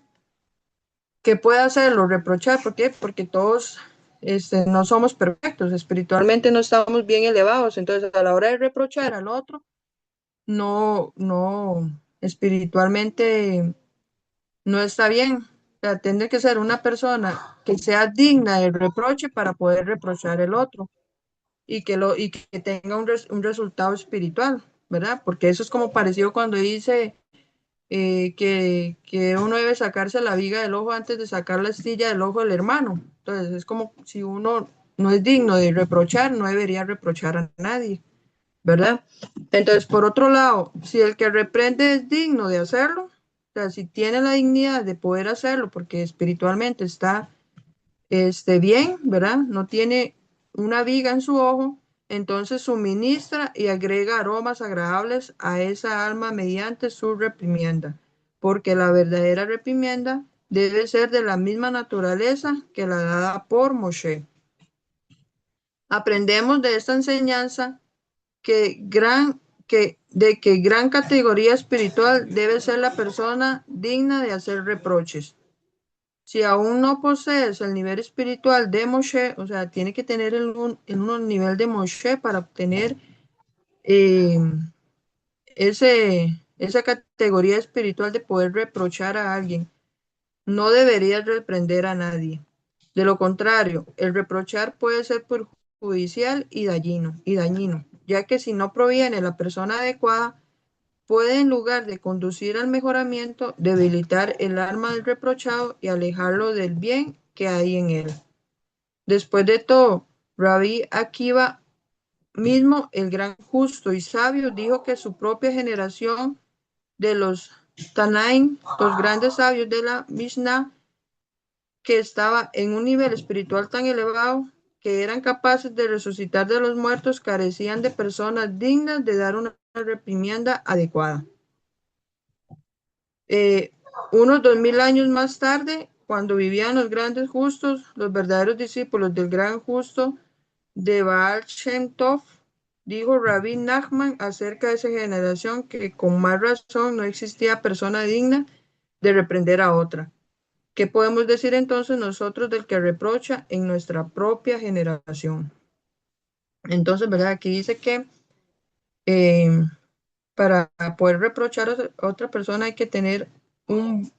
Speaker 1: que pueda hacerlo, reprochar. ¿Por qué? Porque todos, no somos perfectos, espiritualmente no estamos bien elevados. Entonces, a la hora de reprochar al otro, no, espiritualmente no está bien. O sea, tiene que ser una persona que sea digna del reproche para poder reprochar el otro y que tenga un resultado espiritual, ¿verdad? Porque eso es como parecido cuando dice que uno debe sacarse la viga del ojo antes de sacar la astilla del ojo del hermano. Entonces, es como si uno no es digno de reprochar, no debería reprochar a nadie, ¿verdad? Entonces, por otro lado, si el que reprende es digno de hacerlo, o sea, si tiene la dignidad de poder hacerlo porque espiritualmente está bien, ¿verdad? No tiene una viga en su ojo, entonces suministra y agrega aromas agradables a esa alma mediante su reprimienda, porque la verdadera reprimienda debe ser de la misma naturaleza que la dada por Moshe. Aprendemos de esta enseñanza de que gran categoría espiritual debe ser la persona digna de hacer reproches. Si aún no posees el nivel espiritual de Moshe, o sea, tiene que tener un nivel de Moshe para obtener eh, esa categoría espiritual de poder reprochar a alguien. No deberías reprender a nadie. De lo contrario, el reprochar puede ser perjudicial y dañino, ya que si no proviene de la persona adecuada, puede en lugar de conducir al mejoramiento, debilitar el alma del reprochado y alejarlo del bien que hay en él. Después de todo, Rabí Akiva mismo, el gran justo y sabio, dijo que su propia generación de los Tanaim, los grandes sabios de la Mishnah, que estaba en un nivel espiritual tan elevado que eran capaces de resucitar de los muertos, carecían de personas dignas de dar una reprimenda adecuada. Eh, Unos 2000 años más tarde, cuando vivían los grandes justos, los verdaderos discípulos del gran justo de Baal Shem Tov, dijo Rabbi Nachman acerca de esa generación que con más razón no existía persona digna de reprender a otra. ¿Qué podemos decir entonces nosotros del que reprocha en nuestra propia generación? Entonces, ¿verdad? Aquí dice que eh, para poder reprochar a otra persona hay que tener un,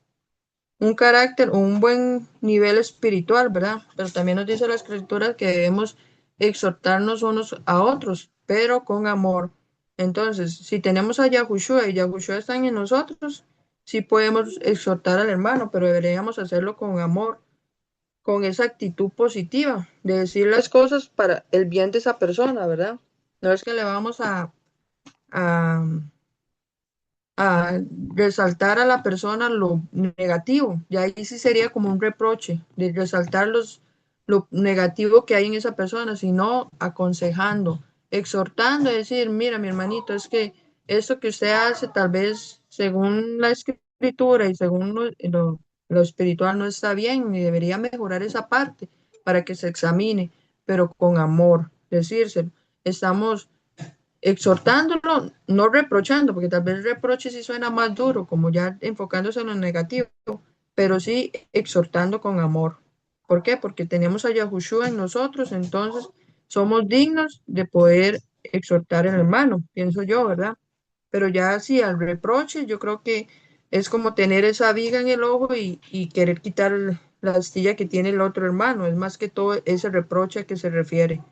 Speaker 1: un carácter o un buen nivel espiritual, ¿verdad? Pero también nos dice la escritura que debemos exhortarnos unos a otros, pero con amor. Entonces, si tenemos a Yahushua y Yahushua está en nosotros, sí podemos exhortar al hermano, pero deberíamos hacerlo con amor, con esa actitud positiva de decir las cosas para el bien de esa persona, ¿verdad? No es que le vamos a, a resaltar a la persona lo negativo, y ahí sí sería como un reproche de resaltar lo negativo que hay en esa persona, sino aconsejando, exhortando, decir, mira, mi hermanito, es que esto que usted hace, tal vez según la escritura y según lo espiritual no está bien y debería mejorar esa parte para que se examine, pero con amor, decírselo. Estamos exhortándolo, no reprochando, porque tal vez el reproche sí suena más duro, como ya enfocándose en lo negativo, pero sí exhortando con amor. ¿Por qué? Porque tenemos a Yahushua en nosotros, entonces somos dignos de poder exhortar al hermano, pienso yo, ¿verdad? Pero ya sí, al reproche, yo creo que es como tener esa viga en el ojo y querer quitar la astilla que tiene el otro hermano, es más que todo ese reproche a que se refiere.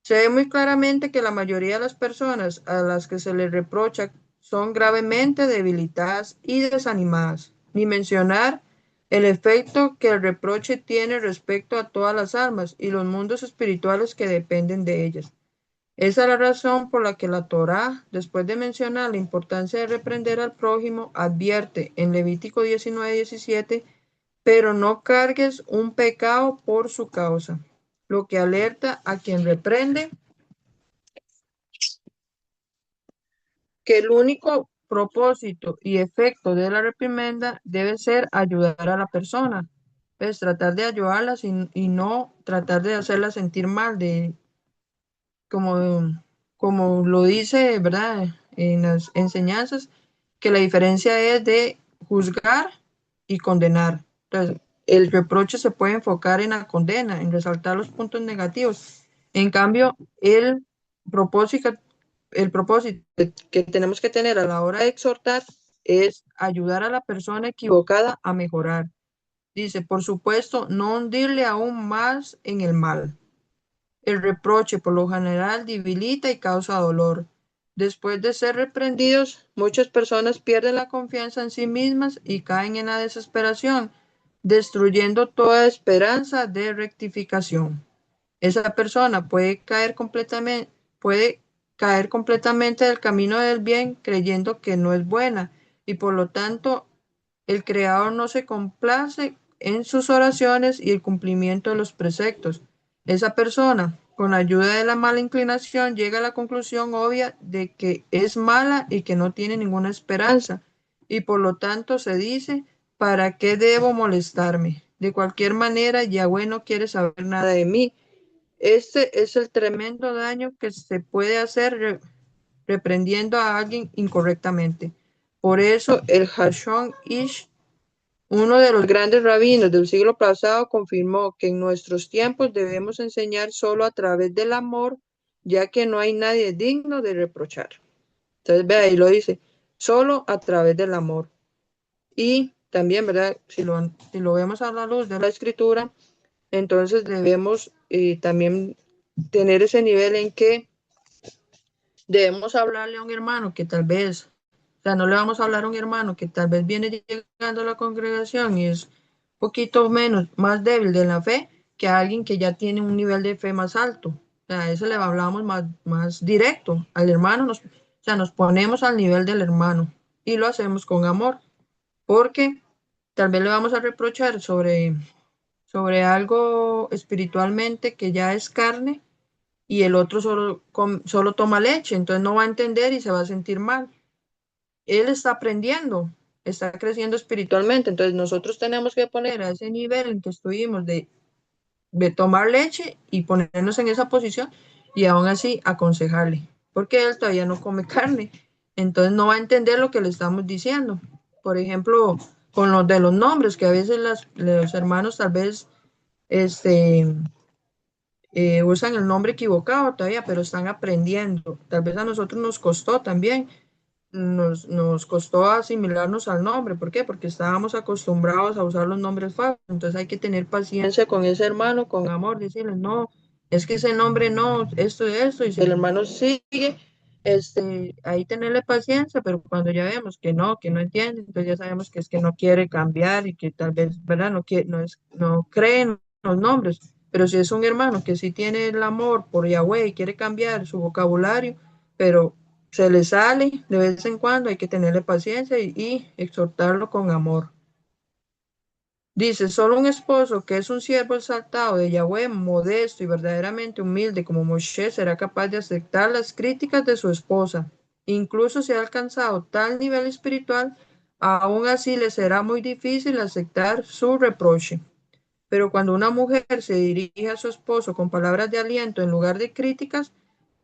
Speaker 1: Se ve muy claramente que la mayoría de las personas a las que se les reprocha son gravemente debilitadas y desanimadas, ni mencionar el efecto que el reproche tiene respecto a todas las almas y los mundos espirituales que dependen de ellas. Esa es la razón por la que la Torá, después de mencionar la importancia de reprender al prójimo, advierte en Levítico 19:17, pero no cargues un pecado por su causa, lo que alerta a quien reprende que el único propósito y efecto de la reprimenda debe ser ayudar a la persona, es tratar de ayudarla y no tratar de hacerla sentir mal, como, como lo dice, ¿verdad? En las enseñanzas, que la diferencia es de juzgar y condenar. Entonces, el reproche se puede enfocar en la condena, en resaltar los puntos negativos. En cambio, propósito, el propósito que tenemos que tener a la hora de exhortar es ayudar a la persona equivocada a mejorar. Dice, por supuesto, no hundirle aún más en el mal. El reproche por lo general debilita y causa dolor. Después de ser reprendidos, muchas personas pierden la confianza en sí mismas y caen en la desesperación, destruyendo toda esperanza de rectificación. Esa persona puede caer completamente del camino del bien creyendo que no es buena y por lo tanto el Creador no se complace en sus oraciones y el cumplimiento de los preceptos. Esa persona, con ayuda de la mala inclinación, llega a la conclusión obvia de que es mala y que no tiene ninguna esperanza, y por lo tanto se dice, ¿para qué debo molestarme? De cualquier manera, Yahweh no quiere saber nada de mí. Este es el tremendo daño que se puede hacer reprendiendo a alguien incorrectamente. Por eso el Hashon Ish, uno de los grandes rabinos del siglo pasado, confirmó que en nuestros tiempos debemos enseñar solo a través del amor ya que no hay nadie digno de reprochar. Entonces, vea, ahí lo dice, solo a través del amor. Y también, ¿verdad? Si lo vemos a la luz de la escritura, entonces debemos también tener ese nivel en que debemos hablarle a un hermano que tal vez, o sea, no le vamos a hablar a un hermano que tal vez viene llegando a la congregación y es un poquito menos, más débil de la fe que a alguien que ya tiene un nivel de fe más alto. O sea, a eso le hablamos más directo al hermano, o sea, nos ponemos al nivel del hermano y lo hacemos con amor, porque tal vez le vamos a reprochar sobre algo espiritualmente que ya es carne y el otro solo toma leche, entonces no va a entender y se va a sentir mal. Él está aprendiendo, está creciendo espiritualmente, entonces nosotros tenemos que poner a ese nivel en que estuvimos de tomar leche y ponernos en esa posición y aún así aconsejarle, porque él todavía no come carne, entonces no va a entender lo que le estamos diciendo. Por ejemplo, con los de los nombres, que a veces los hermanos tal vez este, usan el nombre equivocado todavía, pero están aprendiendo. Tal vez a nosotros nos costó también, nos costó asimilarnos al nombre. ¿Por qué? Porque estábamos acostumbrados a usar los nombres falsos. Entonces hay que tener paciencia con ese hermano, con amor, decirle, no, es que ese nombre no, esto y esto. Y si el hermano sigue, ahí tenerle paciencia, pero cuando ya vemos que no entiende, entonces ya sabemos que es que no quiere cambiar y que tal vez, ¿verdad? No quiere, no creen los nombres. Pero si es un hermano que sí tiene el amor por Yahweh y quiere cambiar su vocabulario, pero se le sale de vez en cuando, hay que tenerle paciencia y exhortarlo con amor. Dice, solo un esposo que es un siervo exaltado de Yahweh, modesto y verdaderamente humilde como Moshe, será capaz de aceptar las críticas de su esposa. Incluso si ha alcanzado tal nivel espiritual, aún así le será muy difícil aceptar su reproche. Pero cuando una mujer se dirige a su esposo con palabras de aliento en lugar de críticas,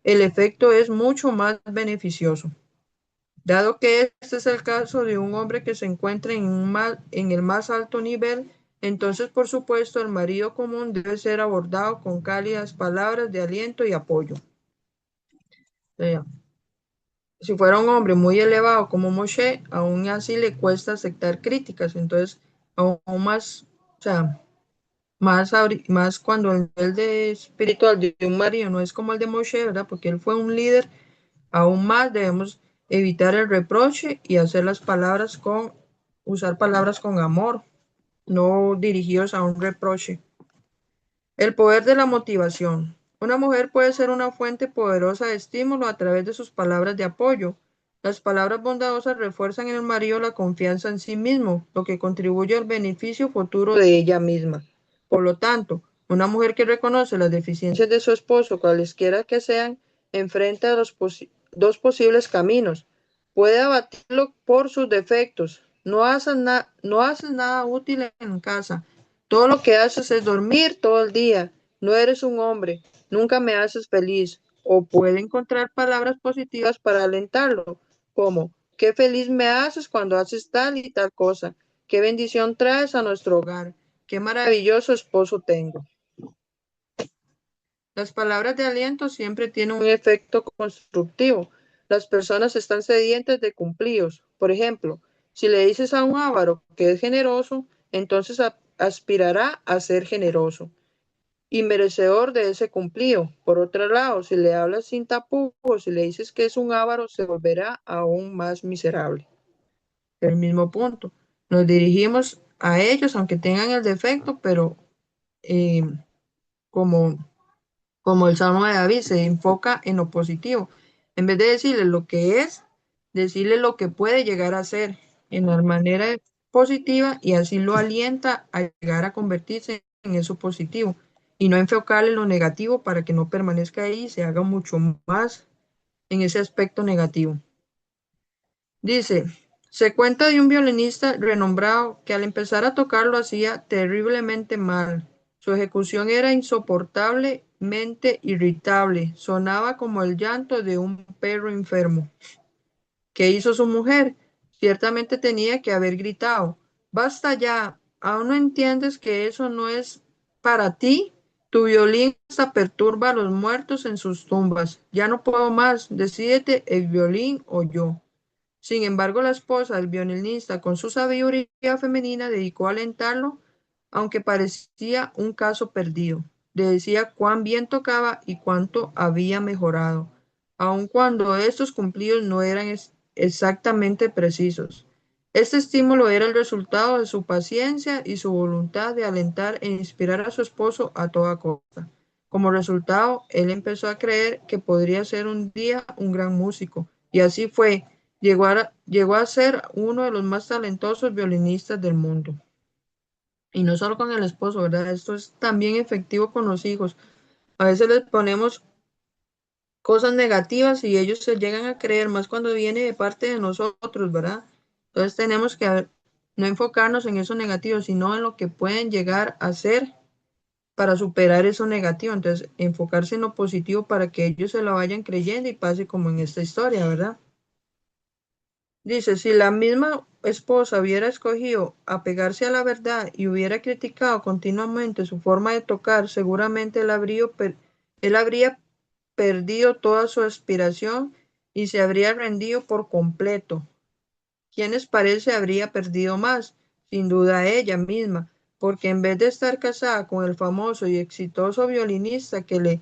Speaker 1: el efecto es mucho más beneficioso. Dado que este es el caso de un hombre que se encuentra en el más alto nivel, entonces, por supuesto, el marido común debe ser abordado con cálidas palabras de aliento y apoyo. O sea, si fuera un hombre muy elevado como Moshe, aún así le cuesta aceptar críticas. Entonces, aún más, o sea, más cuando el nivel de espiritual de un marido no es como el de Moshe, ¿verdad? Porque él fue un líder. Aún más debemos evitar el reproche y hacer usar palabras con amor, no dirigidos a un reproche. El poder de la motivación. Una mujer puede ser una fuente poderosa de estímulo a través de sus palabras de apoyo. Las palabras bondadosas refuerzan en el marido la confianza en sí mismo, lo que contribuye al beneficio futuro de ella misma. Por lo tanto, una mujer que reconoce las deficiencias de su esposo, cualesquiera que sean, enfrenta dos posibles caminos. Puede abatirlo por sus defectos. No haces nada útil en casa. Todo lo que haces es dormir todo el día. No eres un hombre. Nunca me haces feliz. O puede encontrar palabras positivas para alentarlo, como, qué feliz me haces cuando haces tal y tal cosa. Qué bendición traes a nuestro hogar. Qué maravilloso esposo tengo. Las palabras de aliento siempre tienen un efecto constructivo. Las personas están sedientas de cumplidos. Por ejemplo, si le dices a un avaro que es generoso, entonces aspirará a ser generoso y merecedor de ese cumplido. Por otro lado, si le hablas sin tapujos, si le dices que es un avaro, se volverá aún más miserable. El mismo punto. Nos dirigimos a ellos, aunque tengan el defecto, pero eh, como como el Salmo de David, se enfoca en lo positivo. En vez de decirle lo que es, decirle lo que puede llegar a ser en la manera positiva y así lo alienta a llegar a convertirse en eso positivo y no enfocarle en lo negativo para que no permanezca ahí y se haga mucho más en ese aspecto negativo. Dice, se cuenta de un violinista renombrado que al empezar a tocar lo hacía terriblemente mal. Su ejecución era insoportablemente irritable. Sonaba como el llanto de un perro enfermo. ¿Qué hizo su mujer? Ciertamente tenía que haber gritado. Basta ya, ¿aún no entiendes que eso no es para ti? Tu violín hasta perturba a los muertos en sus tumbas. Ya no puedo más. Decídete, el violín o yo. Sin embargo, la esposa del violinista, con su sabiduría femenina, dedicó a alentarlo, aunque parecía un caso perdido. Le decía cuán bien tocaba y cuánto había mejorado, aun cuando estos cumplidos no eran exactamente precisos. Este estímulo era el resultado de su paciencia y su voluntad de alentar e inspirar a su esposo a toda costa. Como resultado, él empezó a creer que podría ser un día un gran músico, y así fue. Llegó a ser uno de los más talentosos violinistas del mundo. Y no solo con el esposo, ¿verdad? Esto es también efectivo con los hijos. A veces les ponemos cosas negativas y ellos se llegan a creer, más cuando viene de parte de nosotros, ¿verdad? Entonces tenemos que no enfocarnos en eso negativo, sino en lo que pueden llegar a ser para superar eso negativo. Entonces, enfocarse en lo positivo para que ellos se lo vayan creyendo y pase como en esta historia, ¿verdad? Dice, si la misma esposa hubiera escogido apegarse a la verdad y hubiera criticado continuamente su forma de tocar, seguramente él habría perdido toda su aspiración y se habría rendido por completo. ¿Quiénes parece habría perdido más? Sin duda ella misma, porque en vez de estar casada con el famoso y exitoso violinista que le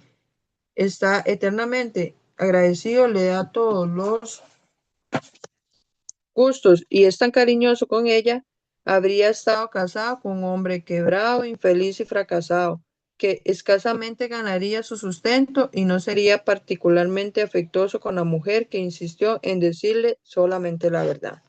Speaker 1: está eternamente agradecido, le da todos los gustos y es tan cariñoso con ella, habría estado casado con un hombre quebrado, infeliz y fracasado, que escasamente ganaría su sustento y no sería particularmente afectuoso con la mujer que insistió en decirle solamente la verdad.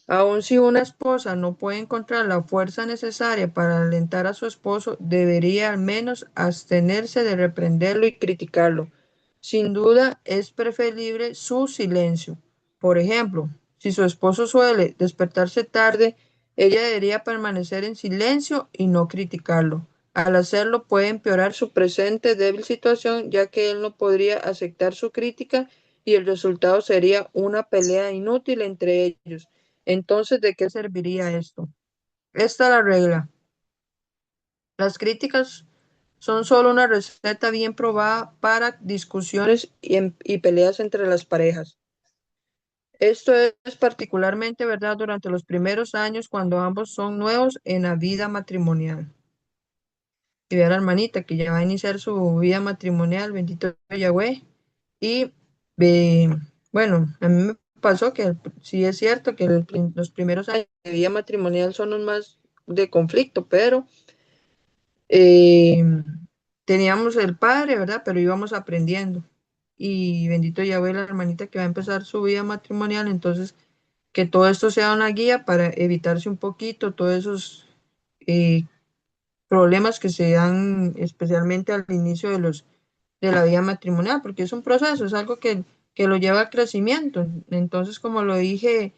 Speaker 1: Aun si una esposa no puede encontrar la fuerza necesaria para alentar a su esposo, debería al menos abstenerse de reprenderlo y criticarlo. Sin duda es preferible su silencio. Por ejemplo, si su esposo suele despertarse tarde, ella debería permanecer en silencio y no criticarlo. Al hacerlo puede empeorar su presente débil situación, ya que él no podría aceptar su crítica y el resultado sería una pelea inútil entre ellos. Entonces, ¿de qué serviría esto? Esta es la regla. Las críticas son solo una receta bien probada para discusiones y peleas entre las parejas. Esto es particularmente verdad durante los primeros años cuando ambos son nuevos en la vida matrimonial. Y ve a la hermanita que ya va a iniciar su vida matrimonial, bendito Yahweh. Y bueno, a mí me pasó que sí es cierto que los primeros años de vida matrimonial son los más de conflicto, pero eh, teníamos el padre, ¿verdad? Pero íbamos aprendiendo. Y bendito Yahweh, la hermanita que va a empezar su vida matrimonial, entonces que todo esto sea una guía para evitarse un poquito todos esos eh, problemas que se dan especialmente al inicio de la vida matrimonial, porque es un proceso, es algo que lo lleva al crecimiento. Entonces, como lo dije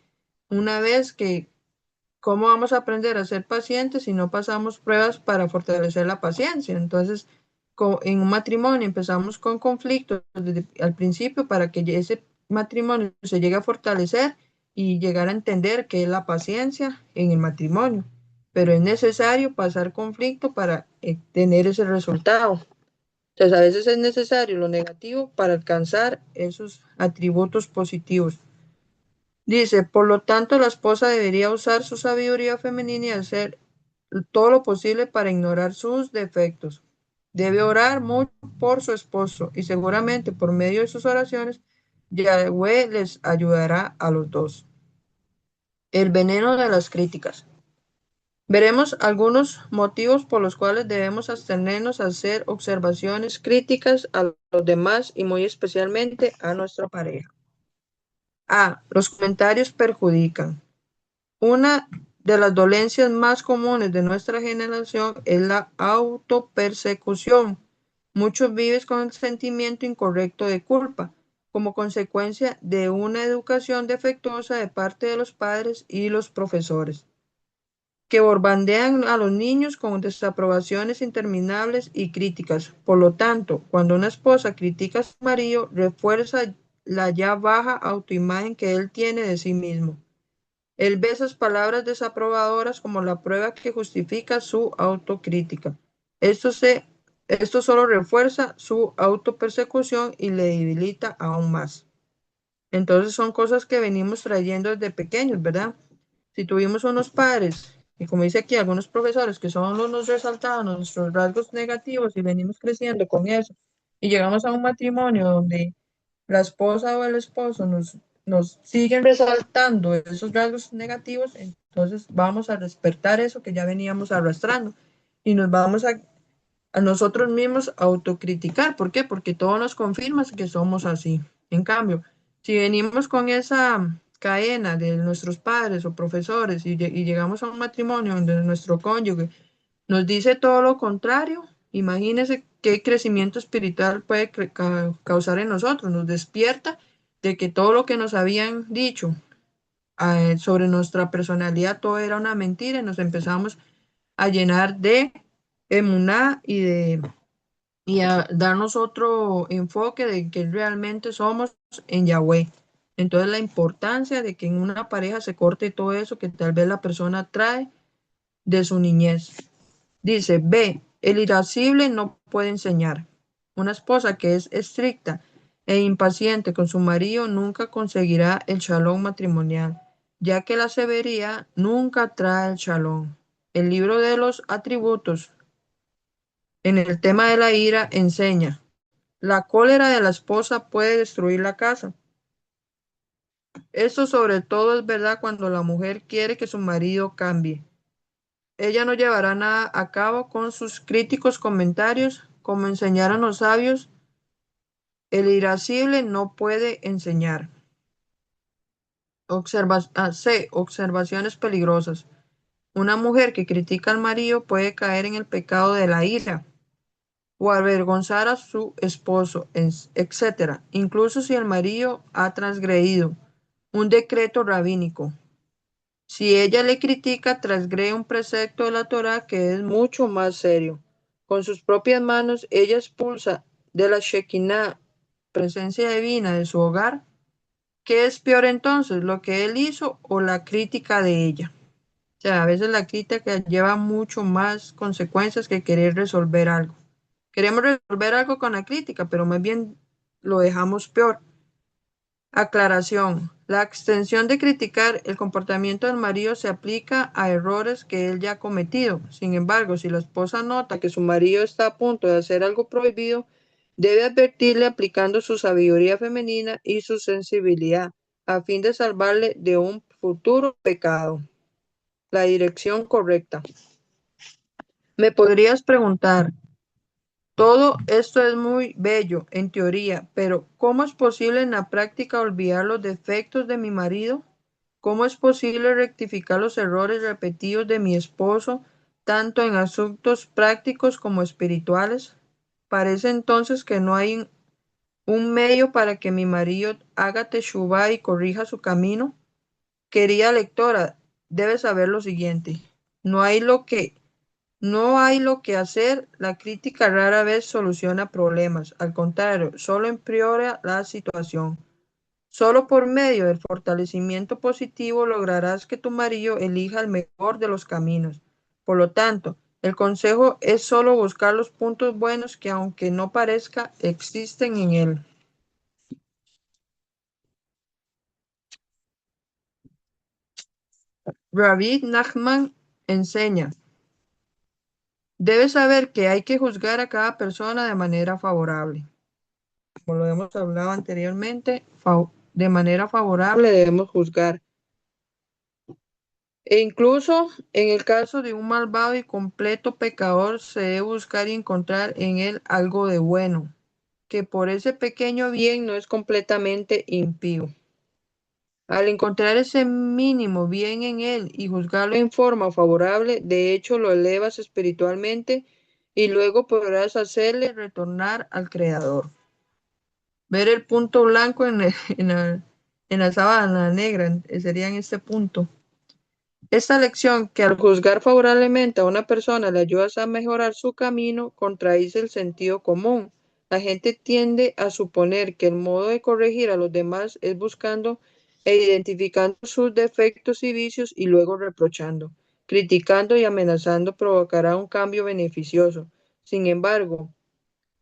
Speaker 1: una vez, que cómo vamos a aprender a ser pacientes si no pasamos pruebas para fortalecer la paciencia. Entonces, en un matrimonio empezamos con conflictos desde al principio para que ese matrimonio se llegue a fortalecer y llegar a entender qué es la paciencia en el matrimonio. Pero es necesario pasar conflicto para tener ese resultado. Entonces, a veces es necesario lo negativo para alcanzar esos atributos positivos. Dice, por lo tanto, la esposa debería usar su sabiduría femenina y hacer todo lo posible para ignorar sus defectos. Debe orar mucho por su esposo y seguramente por medio de sus oraciones, Yahweh les ayudará a los dos. El veneno de las críticas. Veremos algunos motivos por los cuales debemos abstenernos a hacer observaciones críticas a los demás y muy especialmente a nuestra pareja. A. Los comentarios perjudican. Una de las dolencias más comunes de nuestra generación es la autopersecución. Muchos viven con el sentimiento incorrecto de culpa, como consecuencia de una educación defectuosa de parte de los padres y los profesores, que bombardean a los niños con desaprobaciones interminables y críticas. Por lo tanto, cuando una esposa critica a su marido, refuerza la ya baja autoimagen que él tiene de sí mismo. Él ve esas palabras desaprobadoras como la prueba que justifica su autocrítica. Esto, esto solo refuerza su autopersecución y le debilita aún más. Entonces son cosas que venimos trayendo desde pequeños, ¿verdad? Si tuvimos unos padres, y como dice aquí, algunos profesores que son los nos resaltaban nuestros rasgos negativos y venimos creciendo con eso, y llegamos a un matrimonio donde la esposa o el esposo nos siguen resaltando esos rasgos negativos, entonces vamos a despertar eso que ya veníamos arrastrando y nos vamos a nosotros mismos autocriticar. ¿Por qué? Porque todo nos confirma que somos así. En cambio, si venimos con esa cadena de nuestros padres o profesores y llegamos a un matrimonio donde nuestro cónyuge nos dice todo lo contrario, imagínese qué crecimiento espiritual puede causar en nosotros. Nos despierta de que todo lo que nos habían dicho sobre nuestra personalidad, todo era una mentira y nos empezamos a llenar de emuná y a darnos otro enfoque de que realmente somos en Yahweh. Entonces la importancia de que en una pareja se corte todo eso que tal vez la persona trae de su niñez. Dice, B, el irascible no puede enseñar. Una esposa que es estricta e impaciente con su marido nunca conseguirá el shalom matrimonial, ya que la severidad nunca trae el shalom. El libro de los atributos en el tema de la ira enseña, la cólera de la esposa puede destruir la casa. Esto sobre todo es verdad cuando la mujer quiere que su marido cambie. Ella no llevará nada a cabo con sus críticos comentarios, como enseñaron los sabios. El irascible no puede enseñar. C. Observaciones peligrosas. Una mujer que critica al marido puede caer en el pecado de la ira o avergonzar a su esposo, etc. Incluso si el marido ha transgredido un decreto rabínico. Si ella le critica, transgrede un precepto de la Torá que es mucho más serio. Con sus propias manos, ella expulsa de la Shekinah, presencia divina de su hogar. ¿Qué es peor entonces, lo que él hizo o la crítica de ella? O sea, a veces la crítica lleva mucho más consecuencias que querer resolver algo. Queremos resolver algo con la crítica, pero más bien lo dejamos peor. Aclaración. La extensión de criticar el comportamiento del marido se aplica a errores que él ya ha cometido. Sin embargo, si la esposa nota que su marido está a punto de hacer algo prohibido, debe advertirle aplicando su sabiduría femenina y su sensibilidad a fin de salvarle de un futuro pecado. La dirección correcta. Me podrías preguntar, todo esto es muy bello en teoría, pero ¿cómo es posible en la práctica olvidar los defectos de mi marido? ¿Cómo es posible rectificar los errores repetidos de mi esposo, tanto en asuntos prácticos como espirituales? Parece entonces que no hay un medio para que mi marido haga teshuvá y corrija su camino. Querida lectora, debes saber lo siguiente. No hay lo que no hay lo que hacer, la crítica rara vez soluciona problemas, al contrario, solo empeora la situación. Solo por medio del fortalecimiento positivo lograrás que tu marido elija el mejor de los caminos. Por lo tanto, el consejo es solo buscar los puntos buenos que, aunque no parezca, existen en él. Rabbi Nachman enseña, debes saber que hay que juzgar a cada persona de manera favorable. Como lo hemos hablado anteriormente, de manera favorable debemos juzgar. E incluso en el caso de un malvado y completo pecador, se debe buscar y encontrar en él algo de bueno, que por ese pequeño bien no es completamente impío. Al encontrar ese mínimo bien en él y juzgarlo en forma favorable, de hecho lo elevas espiritualmente y luego podrás hacerle retornar al Creador. Ver el punto blanco en la sábana negra sería en este punto. Esta lección, que al juzgar favorablemente a una persona le ayudas a mejorar su camino, contradice el sentido común. La gente tiende a suponer que el modo de corregir a los demás es buscando e identificando sus defectos y vicios y luego reprochando, criticando y amenazando provocará un cambio beneficioso. Sin embargo,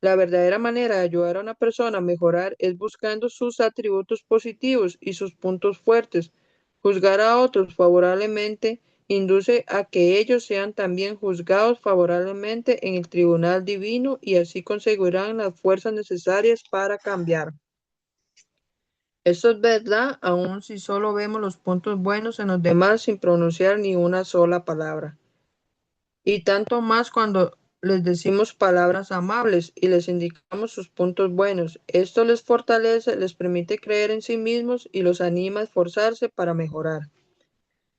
Speaker 1: la verdadera manera de ayudar a una persona a mejorar es buscando sus atributos positivos y sus puntos fuertes. Juzgar a otros favorablemente induce a que ellos sean también juzgados favorablemente en el tribunal divino y así conseguirán las fuerzas necesarias para cambiar. Esto es verdad, aun si solo vemos los puntos buenos en los demás sin pronunciar ni una sola palabra. Y tanto más cuando les decimos palabras amables y les indicamos sus puntos buenos. Esto les fortalece, les permite creer en sí mismos y los anima a esforzarse para mejorar.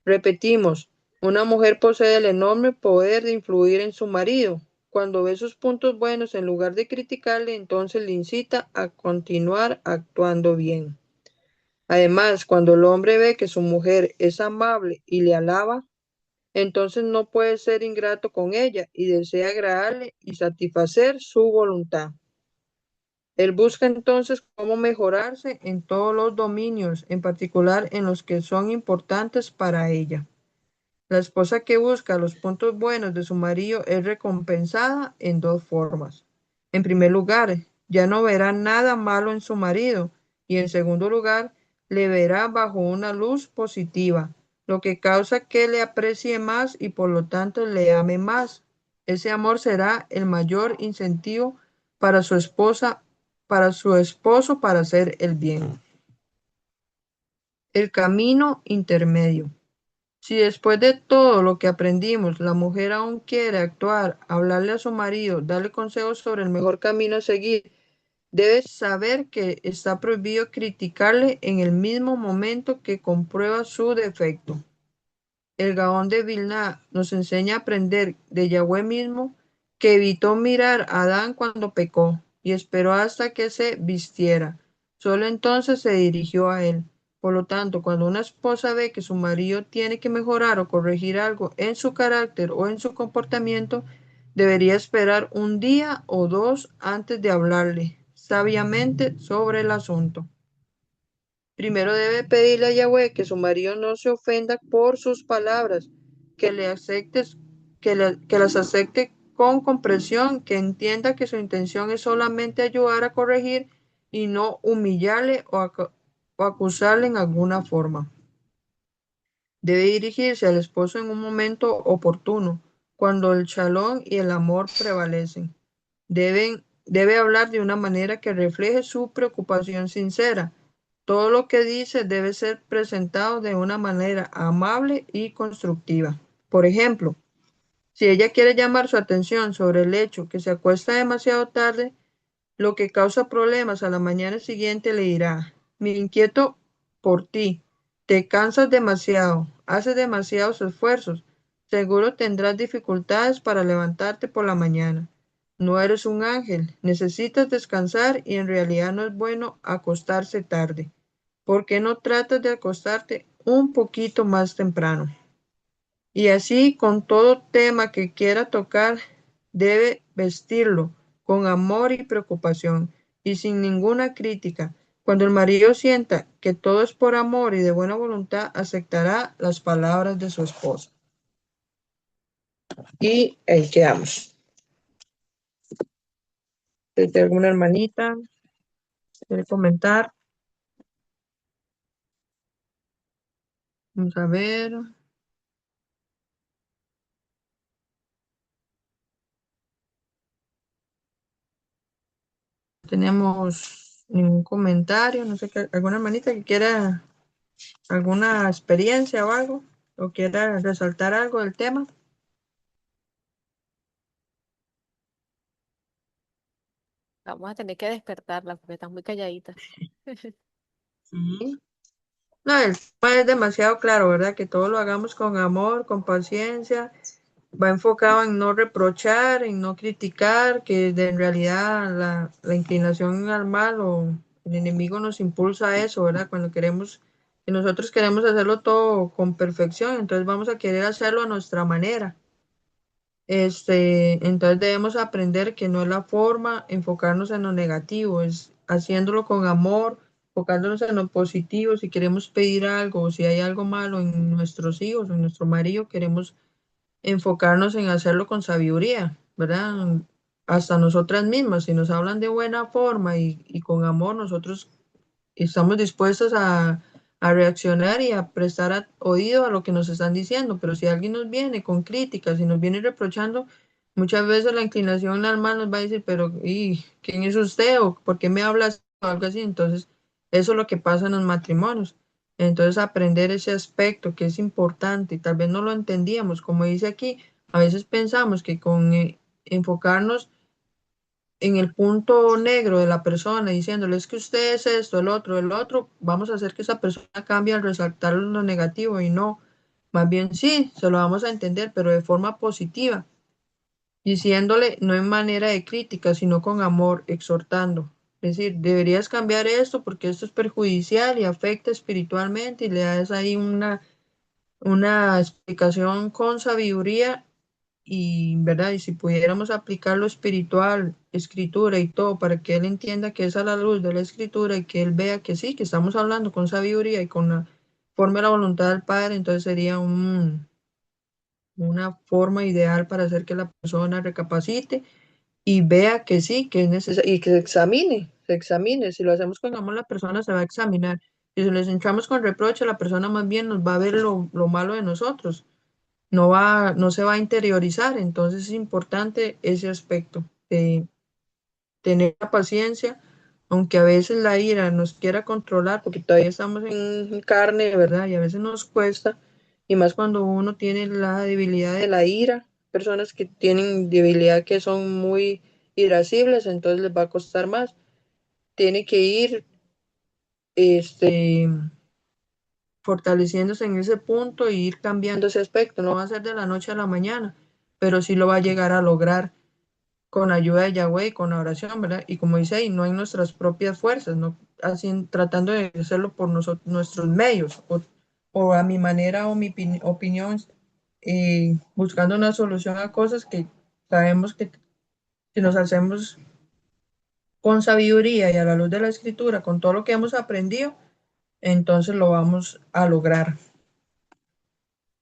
Speaker 1: Repetimos, una mujer posee el enorme poder de influir en su marido. Cuando ve sus puntos buenos, en lugar de criticarle, entonces le incita a continuar actuando bien. Además, cuando el hombre ve que su mujer es amable y le alaba, entonces no puede ser ingrato con ella y desea agradarle y satisfacer su voluntad. Él busca entonces cómo mejorarse en todos los dominios, en particular en los que son importantes para ella. La esposa que busca los puntos buenos de su marido es recompensada en dos formas. En primer lugar, ya no verá nada malo en su marido y en segundo lugar, le verá bajo una luz positiva, lo que causa que le aprecie más y por lo tanto le ame más. Ese amor será el mayor incentivo para su esposa, para su esposo para hacer el bien. El camino intermedio. Si después de todo lo que aprendimos, la mujer aún quiere actuar, hablarle a su marido, darle consejos sobre el mejor camino a seguir, debe saber que está prohibido criticarle en el mismo momento que comprueba su defecto. El Gaón de Vilna nos enseña a aprender de Yahweh mismo que evitó mirar a Adán cuando pecó y esperó hasta que se vistiera. Solo entonces se dirigió a él. Por lo tanto, cuando una esposa ve que su marido tiene que mejorar o corregir algo en su carácter o en su comportamiento, debería esperar un día o dos antes de hablarle sabiamente sobre el asunto. Primero debe pedirle a Yahweh que su marido no se ofenda por sus palabras, que le aceptes, que las acepte con comprensión, que entienda que su intención es solamente ayudar a corregir y no humillarle o acusarle en alguna forma. Debe dirigirse al esposo en un momento oportuno, cuando el shalom y el amor prevalecen. Debe hablar de una manera que refleje su preocupación sincera. Todo lo que dice debe ser presentado de una manera amable y constructiva. Por ejemplo, si ella quiere llamar su atención sobre el hecho que se acuesta demasiado tarde, lo que causa problemas a la mañana siguiente, le dirá: me inquieto por ti, te cansas demasiado, haces demasiados esfuerzos, seguro tendrás dificultades para levantarte por la mañana. No eres un ángel, necesitas descansar y en realidad no es bueno acostarse tarde. ¿Por qué no tratas de acostarte un poquito más temprano? Y así con todo tema que quiera tocar, debe vestirlo con amor y preocupación y sin ninguna crítica. Cuando el marido sienta que todo es por amor y de buena voluntad, aceptará las palabras de su esposa. Y ahí quedamos. ¿Desde alguna hermanita quiere comentar? Vamos a ver. Tenemos ningún comentario. No sé, alguna hermanita que quiera alguna experiencia o algo, o quiera resaltar algo del tema.
Speaker 3: Vamos a tener que despertarla porque está muy calladita.
Speaker 1: Sí. No, el tema es demasiado claro, ¿verdad? Que todo lo hagamos con amor, con paciencia, va enfocado en no reprochar, en no criticar, que en realidad la inclinación al mal o el enemigo nos impulsa a eso, ¿verdad? Cuando queremos, que nosotros queremos hacerlo todo con perfección, entonces vamos a querer hacerlo a nuestra manera. Entonces debemos aprender que no es la forma enfocarnos en lo negativo, es haciéndolo con amor, enfocándonos en lo positivo. Si queremos pedir algo o si hay algo malo en nuestros hijos, en nuestro marido, queremos enfocarnos en hacerlo con sabiduría, ¿verdad? hasta nosotras mismas. Si nos hablan de buena forma y con amor, nosotros estamos dispuestos a reaccionar y a prestar oído a lo que nos están diciendo, pero si alguien nos viene con críticas y nos viene reprochando, muchas veces la inclinación al mal nos va a decir, pero ¿y quién es usted? ¿O por qué me hablas? O algo así. Entonces, eso es lo que pasa en los matrimonios. Entonces, aprender ese aspecto que es importante y tal vez no lo entendíamos, como dice aquí, a veces pensamos que con enfocarnos en el punto negro de la persona, diciéndole es que usted es esto, el otro, vamos a hacer que esa persona cambie al resaltar lo negativo y no, más bien sí, se lo vamos a entender, pero de forma positiva, diciéndole no en manera de crítica, sino con amor, exhortando. Es decir, deberías cambiar esto porque esto es perjudicial y afecta espiritualmente y le das ahí una explicación con sabiduría y, ¿verdad? Y si pudiéramos aplicar lo espiritual, escritura y todo, para que él entienda que es a la luz de la escritura y que él vea que sí, que estamos hablando con sabiduría y con la forma de la voluntad del Padre, entonces sería una forma ideal para hacer que la persona recapacite y vea que sí, que es necesario y que se examine. Si lo hacemos con amor, la persona se va a examinar. Si les entramos con reproche, la persona más bien nos va a ver lo malo de nosotros, no se va a interiorizar, entonces es importante ese aspecto de tener la paciencia, aunque a veces la ira nos quiera controlar, porque todavía estamos en carne, ¿verdad? Y a veces nos cuesta, y más cuando uno tiene la debilidad de la ira, personas que tienen debilidad que son muy irascibles, entonces les va a costar más. Tiene que ir, este, fortaleciéndose en ese punto y ir cambiando ese aspecto. No va a ser de la noche a la mañana, pero sí lo va a llegar a lograr con ayuda de Yahweh y con la oración, ¿verdad? Y como dice ahí, no en nuestras propias fuerzas, no así tratando de hacerlo por nuestros medios o a mi manera o mi opinión, buscando una solución a cosas que sabemos que si nos hacemos con sabiduría y a la luz de la escritura, con todo lo que hemos aprendido, entonces lo vamos a lograr.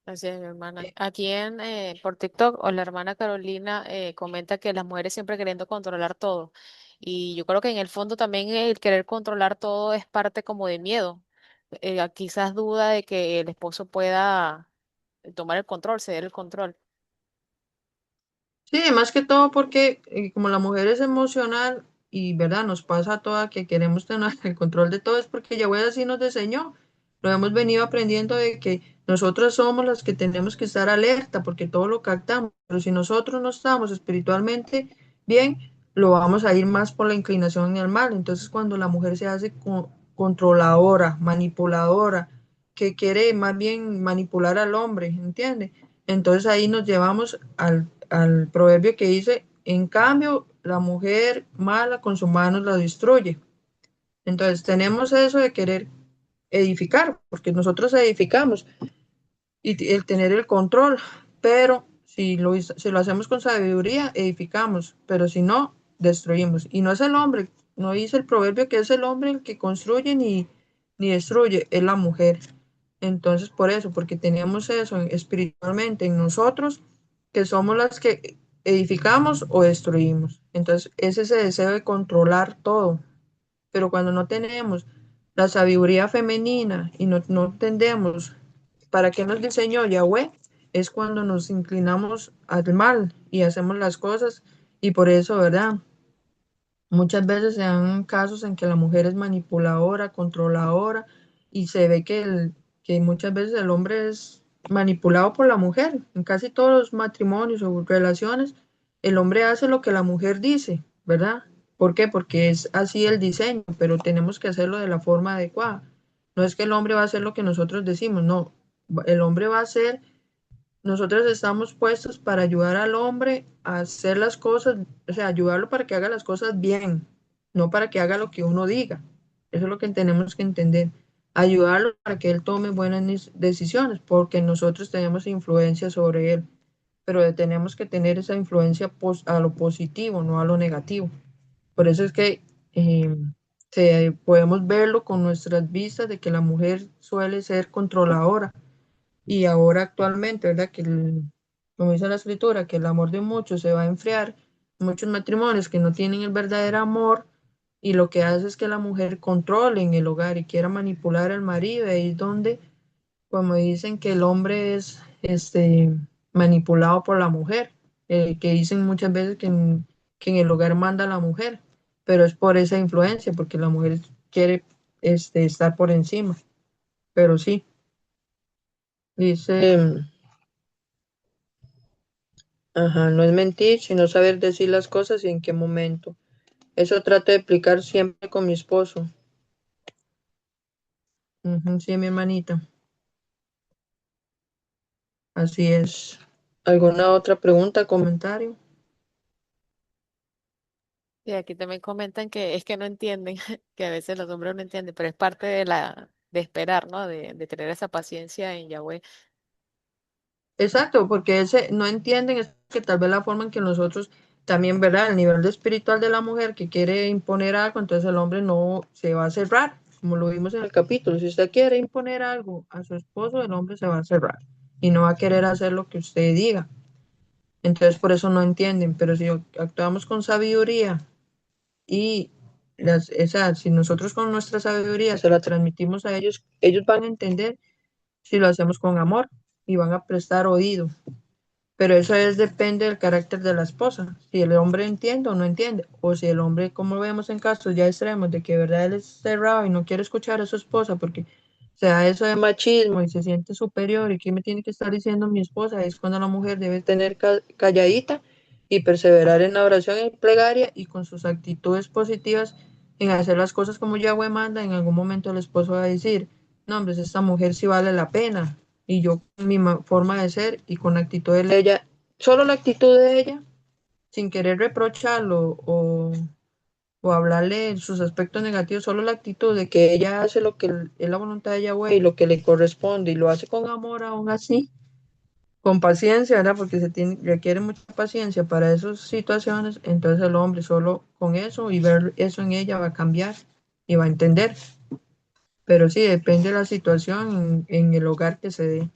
Speaker 3: Así es, mi hermana. Aquí por TikTok, o la hermana Carolina comenta que las mujeres siempre queriendo controlar todo. Y yo creo que en el fondo también el querer controlar todo es parte como de miedo. Quizás duda de que el esposo pueda tomar el control, ceder el control.
Speaker 1: Sí, más que todo porque como la mujer es emocional y verdad, nos pasa a todas que queremos tener el control de todo, es porque Yahweh así nos enseñó. Lo hemos venido aprendiendo de que nosotras somos las que tenemos que estar alerta porque todo lo captamos, pero si nosotros no estamos espiritualmente bien, lo vamos a ir más por la inclinación al mal. Entonces cuando la mujer se hace controladora, manipuladora, que quiere más bien manipular al hombre, ¿entiende? Entonces ahí nos llevamos al proverbio que dice, en cambio, la mujer mala con sus manos la destruye. Entonces tenemos eso de querer edificar, porque nosotros edificamos y el tener el control, pero si lo hacemos con sabiduría, edificamos, pero si no, destruimos. Y no es el hombre, no dice el proverbio que es el hombre el que construye ni destruye, es la mujer. Entonces, por eso, porque tenemos eso espiritualmente en nosotros, que somos las que edificamos o destruimos. Entonces, es ese deseo de controlar todo. Pero cuando no tenemos la sabiduría femenina y no entendemos para qué nos diseñó Yahweh, es cuando nos inclinamos al mal y hacemos las cosas. Y por eso, ¿verdad? Muchas veces se dan casos en que la mujer es manipuladora, controladora, y se ve que muchas veces el hombre es manipulado por la mujer. En casi todos los matrimonios o relaciones, el hombre hace lo que la mujer dice, ¿verdad? ¿Por qué? Porque es así el diseño, pero tenemos que hacerlo de la forma adecuada. No es que el hombre va a hacer lo que nosotros decimos, no. El hombre va a hacer, nosotros estamos puestos para ayudar al hombre a hacer las cosas, o sea, ayudarlo para que haga las cosas bien, no para que haga lo que uno diga. Eso es lo que tenemos que entender. Ayudarlo para que él tome buenas decisiones, porque nosotros tenemos influencia sobre él, pero tenemos que tener esa influencia a lo positivo, no a lo negativo. Por eso es que eh, podemos verlo con nuestras vistas de que la mujer suele ser controladora y ahora actualmente, ¿verdad? Como dice la escritura, que el amor de muchos se va a enfriar, muchos matrimonios que no tienen el verdadero amor y lo que hace es que la mujer controle en el hogar y quiera manipular al marido. Y ahí es donde, como dicen que el hombre es manipulado por la mujer, que dicen muchas veces que en el hogar manda la mujer, pero es por esa influencia, porque la mujer quiere estar por encima. Pero sí, dice, ajá, no es mentir, sino saber decir las cosas y en qué momento. Eso trato de explicar siempre con mi esposo. Ujú, sí, mi hermanita, así es. ¿Alguna otra pregunta, comentario?
Speaker 3: Y aquí también comentan que es que no entienden, que a veces los hombres no entienden, pero es parte de de esperar, ¿no? De tener esa paciencia en Yahweh.
Speaker 1: Exacto, porque ese no entienden es que tal vez la forma en que nosotros también, ¿verdad? El nivel de espiritual de la mujer que quiere imponer algo, entonces el hombre no se va a cerrar, como lo vimos en el capítulo. Si usted quiere imponer algo a su esposo, el hombre se va a cerrar y no va a querer hacer lo que usted diga. Entonces por eso no entienden, pero si actuamos con sabiduría y si nosotros con nuestra sabiduría se la transmitimos a ellos, ellos van a entender si lo hacemos con amor y van a prestar oído. Pero eso depende del carácter de la esposa, si el hombre entiende o no entiende, o si el hombre, como vemos en casos ya extremos, de que de verdad él es cerrado y no quiere escuchar a su esposa porque se da eso de machismo y se siente superior y qué me tiene que estar diciendo mi esposa, es cuando la mujer debe tener calladita y perseverar en la oración y plegaria y con sus actitudes positivas en hacer las cosas como Yahweh manda. En algún momento el esposo va a decir, no, hombre, esta mujer sí vale la pena, y yo con mi forma de ser y con la actitud de ella, solo la actitud de ella, sin querer reprocharlo o hablarle sus aspectos negativos, solo la actitud de que ella hace lo que es la voluntad de Yahweh y lo que le corresponde y lo hace con amor aún así, con paciencia, ¿verdad? Porque requiere mucha paciencia para esas situaciones, entonces el hombre solo con eso y ver eso en ella va a cambiar y va a entender. Pero sí, depende de la situación en el hogar que se dé.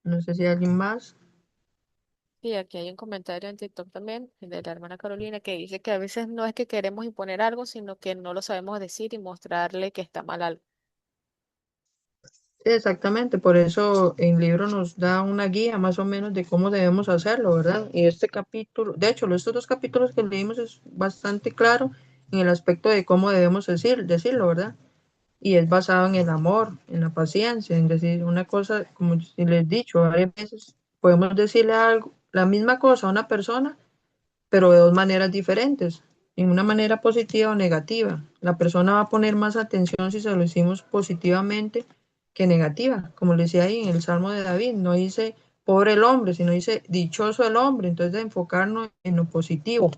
Speaker 1: No sé si hay alguien más.
Speaker 3: Y aquí hay un comentario en TikTok también de la hermana Carolina que dice que a veces no es que queremos imponer algo, sino que no lo sabemos decir y mostrarle que está mal algo.
Speaker 1: Exactamente, por eso el libro nos da una guía más o menos de cómo debemos hacerlo, ¿verdad? Y este capítulo, de hecho, estos dos capítulos que leímos es bastante claro en el aspecto de cómo debemos decirlo, ¿verdad? Y es basado en el amor, en la paciencia, en decir una cosa, como si les he dicho, varias veces podemos decirle algo, la misma cosa a una persona, pero de dos maneras diferentes, en una manera positiva o negativa. La persona va a poner más atención si se lo decimos positivamente que negativa, como le decía ahí en el Salmo de David, no dice pobre el hombre, sino dice dichoso el hombre, entonces de enfocarnos en lo positivo,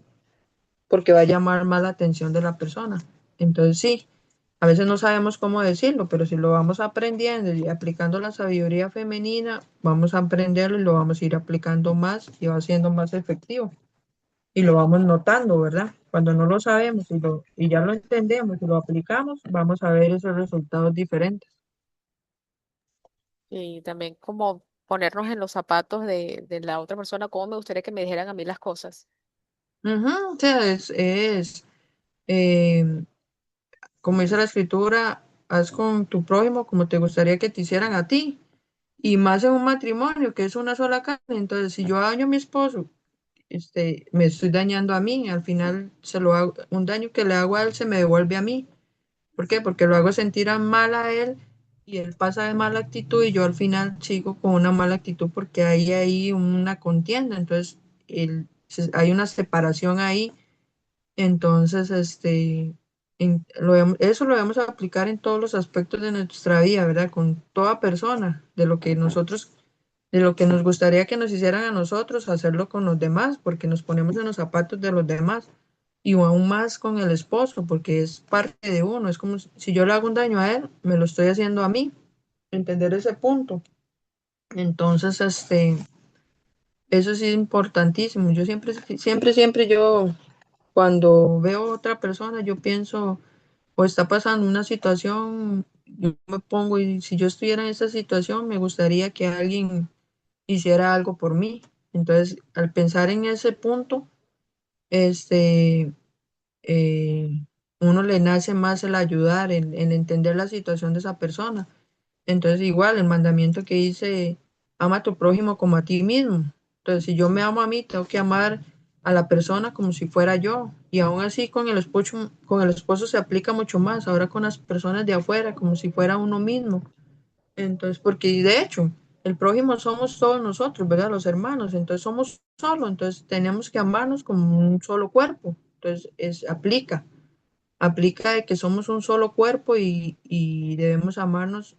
Speaker 1: porque va a llamar más la atención de la persona. Entonces sí, a veces no sabemos cómo decirlo, pero si lo vamos aprendiendo y aplicando la sabiduría femenina, vamos a aprenderlo y lo vamos a ir aplicando más y va siendo más efectivo y lo vamos notando, ¿verdad? Cuando no lo sabemos y ya lo entendemos y lo aplicamos, vamos a ver esos resultados diferentes.
Speaker 3: Y también como ponernos en los zapatos de la otra persona, cómo me gustaría que me dijeran a mí las cosas.
Speaker 1: Ujú, o sea, eh, como dice la escritura, haz con tu prójimo como te gustaría que te hicieran a ti. Y más en un matrimonio, que es una sola carne. Entonces, si yo daño a mi esposo, me estoy dañando a mí. Al final, un daño que le hago a él se me devuelve a mí. ¿Por qué? Porque lo hago sentir mal a él y él pasa de mala actitud y yo al final sigo con una mala actitud porque hay una contienda. Entonces, hay una separación ahí. Entonces, eso lo debemos aplicar en todos los aspectos de nuestra vida, ¿verdad? Con toda persona, de lo que nos gustaría que nos hicieran a nosotros, hacerlo con los demás, porque nos ponemos en los zapatos de los demás. Y aún más con el esposo, porque es parte de uno. Es como si yo le hago un daño a él, me lo estoy haciendo a mí. Entender ese punto. Entonces, eso sí es importantísimo. Yo siempre yo, cuando veo a otra persona, yo pienso, o está pasando una situación, yo me pongo, y si yo estuviera en esa situación, me gustaría que alguien hiciera algo por mí. Entonces, al pensar en ese punto, este, eh, uno le nace más el ayudar, el entender la situación de esa persona. Entonces, igual, el mandamiento que dice, ama a tu prójimo como a ti mismo. Entonces, si yo me amo a mí, tengo que amar a la persona como si fuera yo. Y aún así, con el esposo se aplica mucho más. Ahora con las personas de afuera, como si fuera uno mismo. Entonces, porque de hecho, el prójimo somos todos nosotros, ¿verdad? Los hermanos. Entonces, somos solo. Entonces, tenemos que amarnos como un solo cuerpo. Entonces, aplica de que somos un solo cuerpo y debemos amarnos.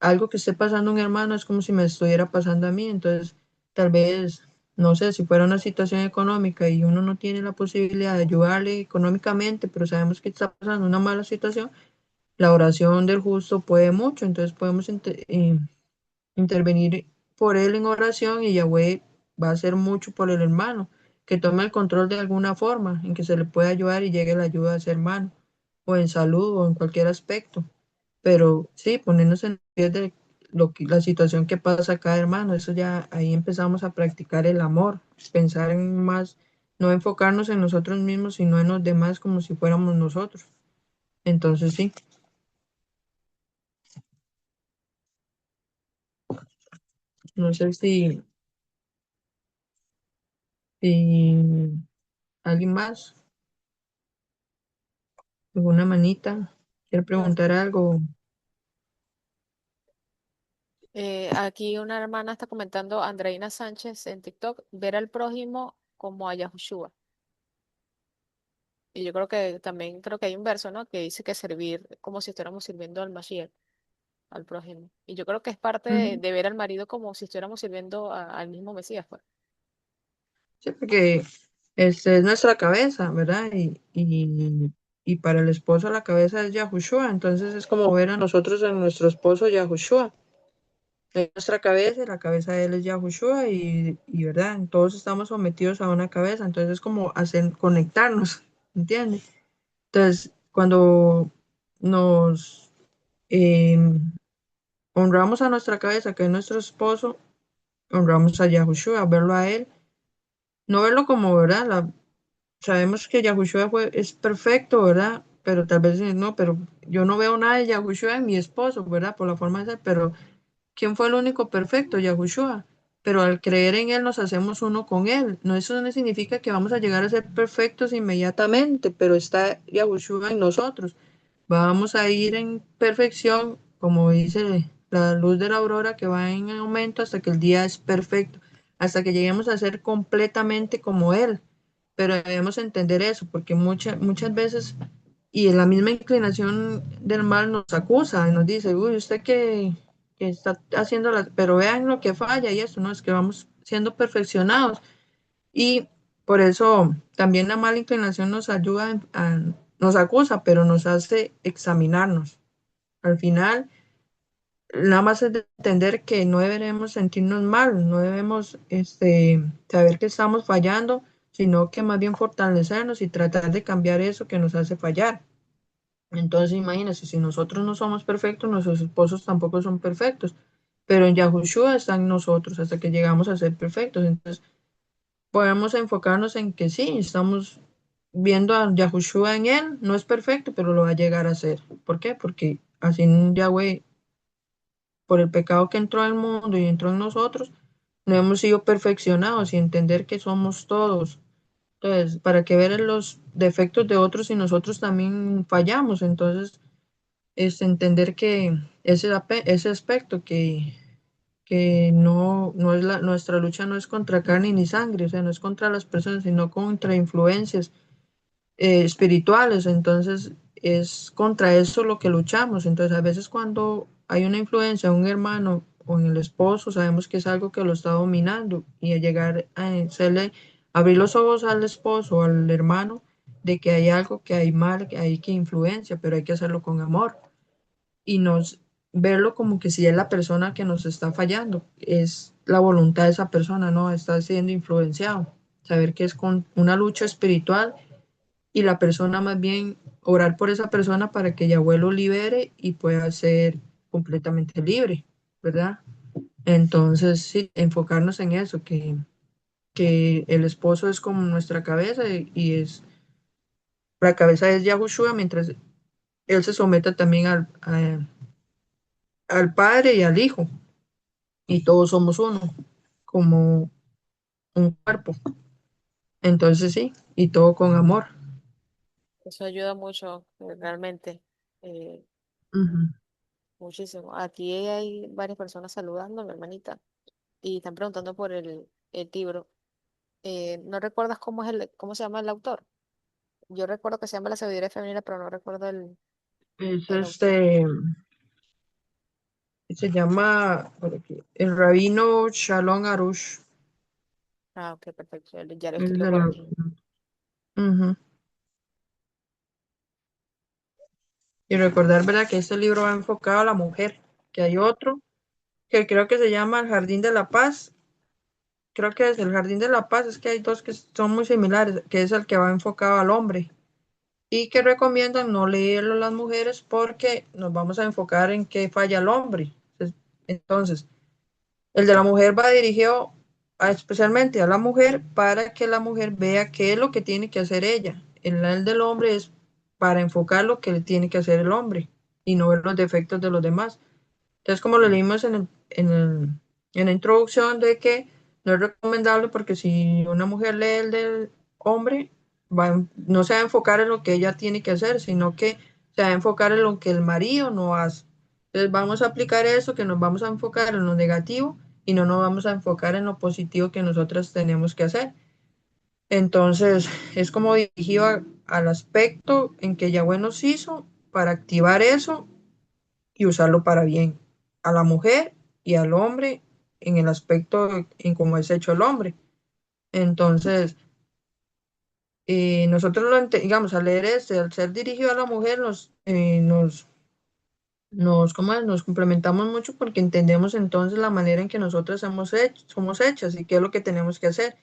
Speaker 1: Algo que esté pasando a un hermano es como si me estuviera pasando a mí, entonces tal vez, no sé, si fuera una situación económica y uno no tiene la posibilidad de ayudarle económicamente, pero sabemos que está pasando una mala situación, la oración del justo puede mucho, entonces podemos intervenir por él en oración y Yahweh va a hacer mucho por el hermano, que tome el control de alguna forma en que se le pueda ayudar y llegue la ayuda a ese hermano, o en salud o en cualquier aspecto. Pero sí, ponernos en pie de la situación que pasa acá, hermano, eso ya ahí empezamos a practicar el amor, pensar en más, no enfocarnos en nosotros mismos, sino en los demás como si fuéramos nosotros. Entonces sí, no sé si alguien más, alguna manita, quiere preguntar algo.
Speaker 3: Aquí una hermana está comentando, Andreina Sánchez en TikTok, ver al prójimo como a Yahushua. Y yo creo que también creo que hay un verso, ¿no? Que dice que servir como si estuviéramos sirviendo al Mashiach, al prójimo. Y yo creo que es parte
Speaker 1: Ujú.
Speaker 3: de ver al marido como si estuviéramos sirviendo al mismo Mesías, pues.
Speaker 1: Sí, porque este es nuestra cabeza, ¿verdad? Y para el esposo la cabeza es Yahushua, entonces es como ver a nosotros en nuestro esposo Yahushua. Es nuestra cabeza y la cabeza de él es Yahushua ¿verdad? Todos estamos sometidos a una cabeza, entonces es como hacer conectarnos, ¿entiendes? Entonces, cuando nos eh, honramos a nuestra cabeza, que es nuestro esposo, honramos a Yahushua, verlo a él, no verlo como, ¿verdad? Sabemos que Yahushua es perfecto, ¿verdad? Pero tal vez no, pero yo no veo nada de Yahushua en mi esposo, ¿verdad? Por la forma de ser, pero ¿quién fue el único perfecto? Yahushua. Pero al creer en Él nos hacemos uno con Él. No, eso no significa que vamos a llegar a ser perfectos inmediatamente, pero está Yahushua en nosotros. Vamos a ir en perfección, como dice la luz de la aurora, que va en aumento hasta que el día es perfecto, hasta que lleguemos a ser completamente como Él. Pero debemos entender eso, porque muchas veces, y la misma inclinación del mal nos acusa y nos dice, uy, usted que está haciendo las, pero vean lo que falla y eso, ¿no? Es que vamos siendo perfeccionados. Y por eso también la mala inclinación nos ayuda, nos acusa, pero nos hace examinarnos. Al final, nada más es de entender que no deberemos sentirnos mal, no debemos saber que estamos fallando, sino que más bien fortalecernos y tratar de cambiar eso que nos hace fallar. Entonces, imagínense, si nosotros no somos perfectos, nuestros esposos tampoco son perfectos, pero en Yahushua están nosotros hasta que llegamos a ser perfectos. Entonces, podemos enfocarnos en que sí, estamos viendo a Yahushua en él, no es perfecto, pero lo va a llegar a ser. ¿Por qué? Porque así Yahweh, por el pecado que entró al mundo y entró en nosotros, no hemos sido perfeccionados y entender que somos todos. Entonces, ¿para qué ver los defectos de otros si nosotros también fallamos? Entonces, es entender que ese aspecto que no es nuestra lucha no es contra carne ni sangre, o sea, no es contra las personas, sino contra influencias espirituales, entonces es contra eso lo que luchamos. Entonces, a veces cuando hay una influencia en un hermano o en el esposo, sabemos que es algo que lo está dominando y a llegar a hacerle, abrir los ojos al esposo o al hermano de que hay algo que hay mal, que hay que influencia, pero hay que hacerlo con amor y nos verlo como que si es la persona que nos está fallando, es la voluntad de esa persona, ¿no? Está siendo influenciado. Saber que es con una lucha espiritual y la persona más bien orar por esa persona para que Yahweh lo libere y pueda ser completamente libre, ¿verdad? Entonces, sí, enfocarnos en eso, que el esposo es como nuestra cabeza y es, la cabeza es Yahushua, mientras él se someta también al Padre y al Hijo, y todos somos uno, como un cuerpo. Entonces sí, y todo con amor.
Speaker 3: Eso ayuda mucho, realmente. eh,
Speaker 1: Ujú.
Speaker 3: Muchísimo. Aquí hay varias personas saludando, mi hermanita, y están preguntando por el libro. ¿No recuerdas cómo se llama el autor? Yo recuerdo que se llama La sabiduría femenina, pero no recuerdo
Speaker 1: Es
Speaker 3: el autor.
Speaker 1: se llama por aquí, el rabino Shalom Arush.
Speaker 3: Ah, ok, perfecto. Ya lo
Speaker 1: Es
Speaker 3: escribo
Speaker 1: de
Speaker 3: por
Speaker 1: la-
Speaker 3: aquí.
Speaker 1: Ujú. Y recordar, ¿verdad?, que este libro va enfocado a la mujer, que hay otro que creo que se llama El Jardín de la Paz. Creo que es el Jardín de la Paz, es que hay dos que son muy similares, que es el que va enfocado al hombre y que recomiendan no leerlo las mujeres porque nos vamos a enfocar en qué falla el hombre. Entonces, el de la mujer va dirigido especialmente a la mujer para que la mujer vea qué es lo que tiene que hacer ella. El del hombre es para enfocar lo que le tiene que hacer el hombre y no ver los defectos de los demás. Entonces, como lo leímos en la introducción de que no es recomendable porque si una mujer lee el del hombre, no se va a enfocar en lo que ella tiene que hacer, sino que se va a enfocar en lo que el marido no hace. Entonces, vamos a aplicar eso, que nos vamos a enfocar en lo negativo y no nos vamos a enfocar en lo positivo que nosotras tenemos que hacer. Entonces, es como dirigido al aspecto en que Yahweh nos hizo para activar eso y usarlo para bien a la mujer y al hombre en el aspecto en cómo es hecho el hombre. Entonces, nosotros digamos, al leer este, al ser dirigido a la mujer, ¿cómo es? Nos complementamos mucho porque entendemos entonces la manera en que nosotras somos hechas y qué es lo que tenemos que hacer.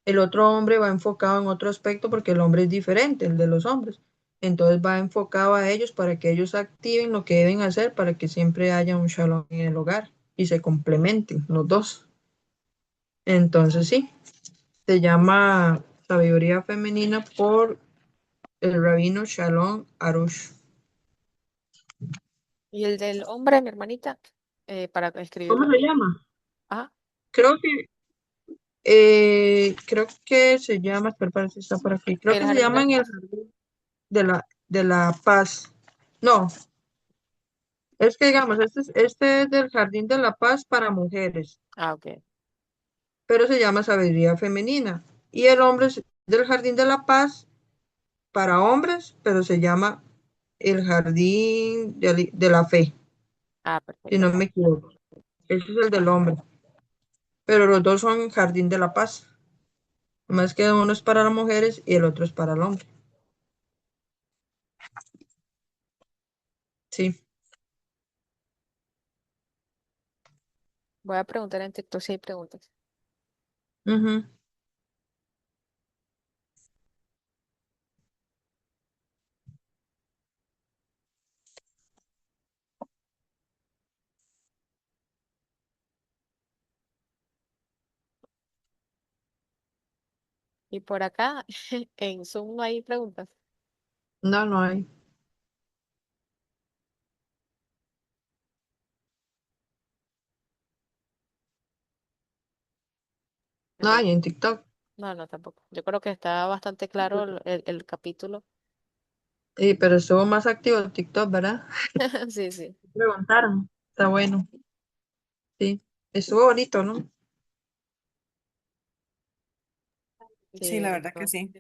Speaker 1: El otro hombre va enfocado en otro aspecto porque el hombre es diferente, el de los hombres. Entonces va enfocado a ellos para que ellos activen lo que deben hacer para que siempre haya un shalom en el hogar y se complementen los dos. Entonces sí, se llama Sabiduría Femenina por el rabino Shalom Arush.
Speaker 3: Y el del hombre, mi hermanita, para
Speaker 1: ¿Cómo
Speaker 3: escribirlo
Speaker 1: se
Speaker 3: aquí.
Speaker 1: llama?
Speaker 3: Ah,
Speaker 1: Creo que se llama, espera si está por aquí, creo
Speaker 3: el
Speaker 1: que se
Speaker 3: jardín de
Speaker 1: llama
Speaker 3: la
Speaker 1: en el
Speaker 3: paz.
Speaker 1: Jardín de la Paz. No, es que digamos, este es del Jardín de la Paz para mujeres,
Speaker 3: Ah, ok.
Speaker 1: pero se llama Sabiduría Femenina. Y el hombre es del Jardín de la Paz para hombres, pero se llama el Jardín de la Fe,
Speaker 3: Ah,
Speaker 1: si
Speaker 3: perfecto.
Speaker 1: no me equivoco. Ese es el del hombre, pero los dos son Jardín de la Paz. Más que uno es para las mujeres y el otro es para el hombre. Sí.
Speaker 3: Voy a preguntar en TikTok si hay preguntas.
Speaker 1: Ujú.
Speaker 3: Y por acá, en Zoom no hay preguntas.
Speaker 1: No, no hay. No
Speaker 3: Ok.
Speaker 1: hay en TikTok.
Speaker 3: No, no, tampoco. Yo creo que está bastante claro el capítulo.
Speaker 1: Sí, pero estuvo más activo en TikTok, ¿verdad?
Speaker 3: Sí, sí.
Speaker 1: Preguntaron. Está bueno. Sí. Estuvo bonito, ¿no?
Speaker 2: Sí, la
Speaker 3: Sí,
Speaker 2: verdad que sí.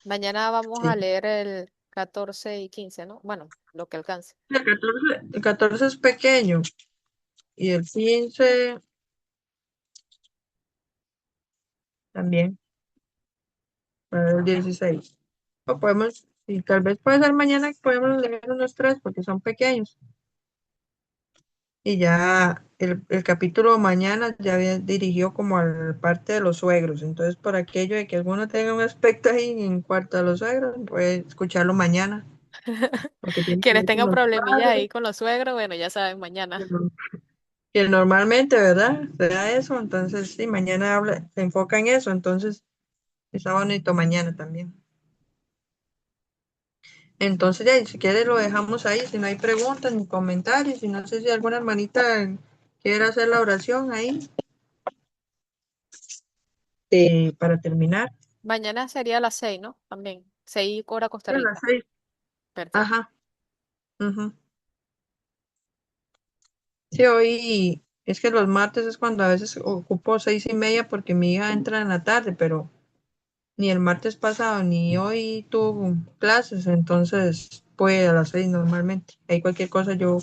Speaker 3: mañana vamos a
Speaker 1: Sí.
Speaker 3: leer el 14 y 15, ¿no? Bueno, lo que alcance.
Speaker 1: El catorce es pequeño y el 15 también, para el 16. O podemos, y tal vez puede ser mañana, podemos leer unos tres porque son pequeños. Y ya el capítulo mañana ya había dirigido como a la parte de los suegros. Entonces, por aquello de que alguno tenga un aspecto ahí en cuanto a los suegros, puede escucharlo mañana, porque tiene que
Speaker 3: Quienes
Speaker 1: ver con
Speaker 3: tengan
Speaker 1: los
Speaker 3: problemillas
Speaker 1: padres.
Speaker 3: ahí con los suegros, bueno, ya saben, mañana.
Speaker 1: que normalmente, ¿verdad? Se da eso, entonces sí, mañana se enfoca en eso, entonces está bonito mañana también. Entonces ya, y si quiere lo dejamos ahí, si no hay preguntas ni comentarios, y no sé si alguna hermanita quiere hacer la oración ahí para terminar.
Speaker 3: Mañana sería a las 6, ¿no? También. 6 hora Costa
Speaker 1: Sí, a las
Speaker 3: Rica.
Speaker 1: 6.
Speaker 3: Perfecto.
Speaker 1: Ajá. Ujú. Sí, hoy es que los martes es cuando a veces ocupo 6:30 porque mi hija entra en la tarde, pero ni el martes pasado ni hoy tuvo clases, entonces puede a las 6 normalmente. Hay cualquier cosa yo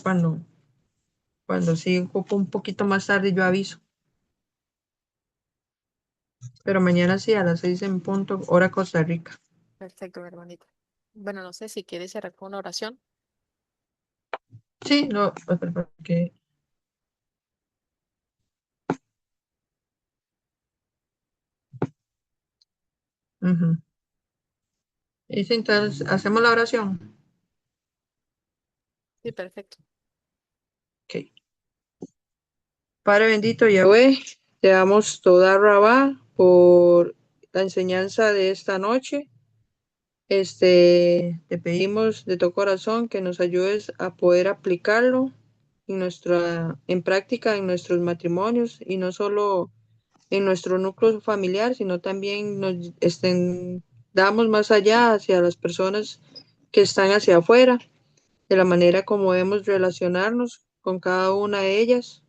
Speaker 1: cuando sí ocupo un poquito más tarde yo aviso, pero mañana sí a las 6 en punto, hora Costa Rica.
Speaker 3: Perfecto, mi hermanita. Bueno, no sé si quieres cerrar con una oración.
Speaker 1: Sí, no, porque, ujú. Y sí, entonces hacemos la oración.
Speaker 3: Sí, perfecto.
Speaker 1: Ok. Padre bendito Yahweh, te damos toda rabá por la enseñanza de esta noche. Te pedimos de todo corazón que nos ayudes a poder aplicarlo en práctica en nuestros matrimonios y no solo en nuestro núcleo familiar, sino también damos más allá hacia las personas que están hacia afuera, de la manera como debemos relacionarnos con cada una de ellas,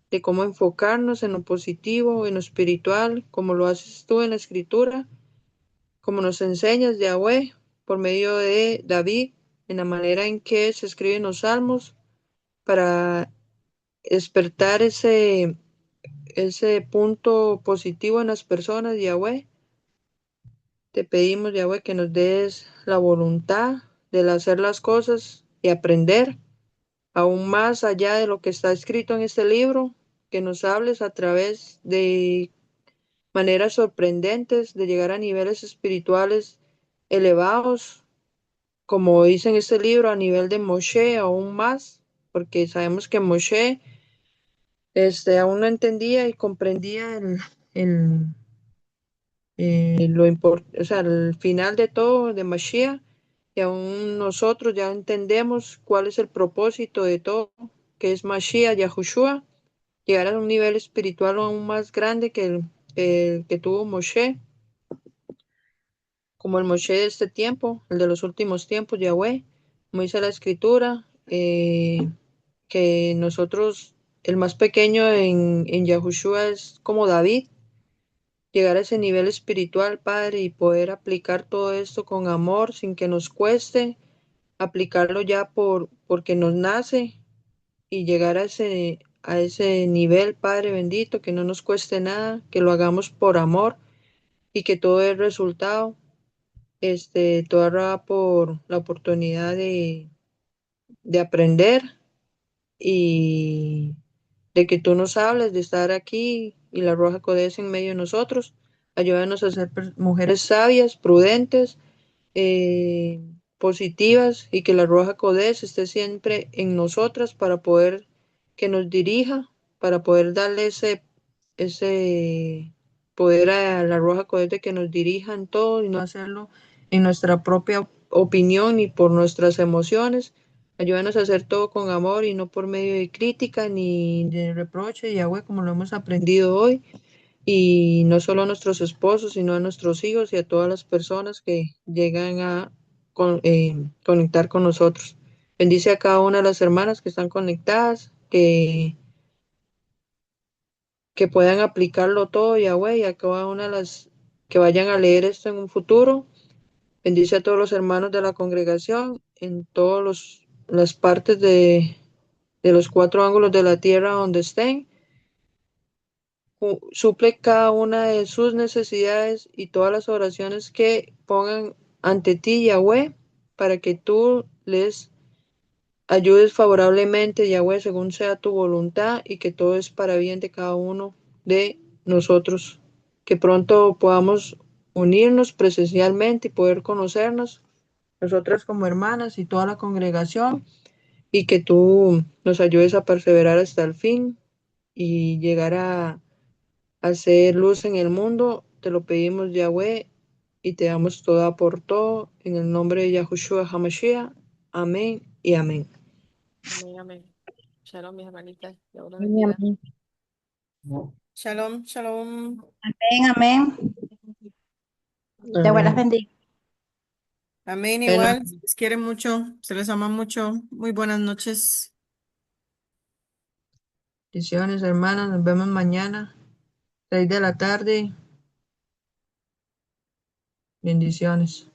Speaker 1: de cómo enfocarnos en lo positivo, en lo espiritual, como lo haces tú en la escritura, como nos enseñas, Yahweh, por medio de David, en la manera en que se escriben los salmos, para despertar ese punto positivo en las personas, Yahweh. Te pedimos, Yahweh, que nos des la voluntad de hacer las cosas y aprender aún más allá de lo que está escrito en este libro, que nos hables a través de maneras sorprendentes, de llegar a niveles espirituales elevados, como dice en este libro, a nivel de Moshe, aún más, porque sabemos que Moshe aún no entendía y comprendía el, o sea, el final de todo, de Mashiach, y aún nosotros ya entendemos cuál es el propósito de todo, que es Mashiach, Yahushua, llegar a un nivel espiritual aún más grande el que tuvo Moshe, como el Moshe de este tiempo, el de los últimos tiempos, Yahweh, como dice la escritura, que nosotros, el más pequeño en Yahushua es como David, llegar a ese nivel espiritual, Padre, y poder aplicar todo esto con amor, sin que nos cueste, aplicarlo ya porque nos nace y llegar a ese nivel, Padre bendito, que no nos cueste nada, que lo hagamos por amor y que todo el resultado, todo hará por la oportunidad de aprender y de que tú nos hables, de estar aquí y la Roja Codesa en medio de nosotros. Ayúdanos a ser mujeres sabias, prudentes, eh, positivas y que la Roja Codesa esté siempre en nosotras para poder que nos dirija, para poder darle ese poder a la Roja Codesa de que nos dirija en todo y no hacerlo en nuestra propia opinión ni por nuestras emociones. Ayúdanos a hacer todo con amor y no por medio de crítica ni de reproche y agua como lo hemos aprendido hoy. Y no solo a nuestros esposos, sino a nuestros hijos y a todas las personas que llegan a conectar con nosotros. Bendice a cada una de las hermanas que están conectadas, que puedan aplicarlo todo, Yahweh, y a cada una de las que vayan a leer esto en un futuro. Bendice a todos los hermanos de la congregación en todas las partes de los cuatro ángulos de la tierra donde estén. Suple cada una de sus necesidades y todas las oraciones que pongan ante ti, Yahweh, para que tú les ayudes favorablemente, Yahweh, según sea tu voluntad y que todo es para bien de cada uno de nosotros. Que pronto podamos unirnos presencialmente y poder conocernos, nosotras como hermanas y toda la congregación, y que tú nos ayudes a perseverar hasta el fin y llegar a hacer luz en el mundo. Te lo pedimos, Yahweh, y te damos toda por todo. En el nombre de Yahushua HaMashiach. Amén y amén.
Speaker 3: Amén, amén. Shalom, mis hermanitas. Dios los
Speaker 4: Amén,
Speaker 3: bendiga.
Speaker 4: amén.
Speaker 2: Shalom, shalom.
Speaker 4: Amén, amén. Te las
Speaker 1: Amén.
Speaker 4: bendiga.
Speaker 2: Amén,
Speaker 1: Bueno,
Speaker 2: igual. Se les quiere mucho, se les ama mucho. Muy buenas noches.
Speaker 1: bendiciones, hermanas. Nos vemos mañana, 6 de la tarde. Bendiciones.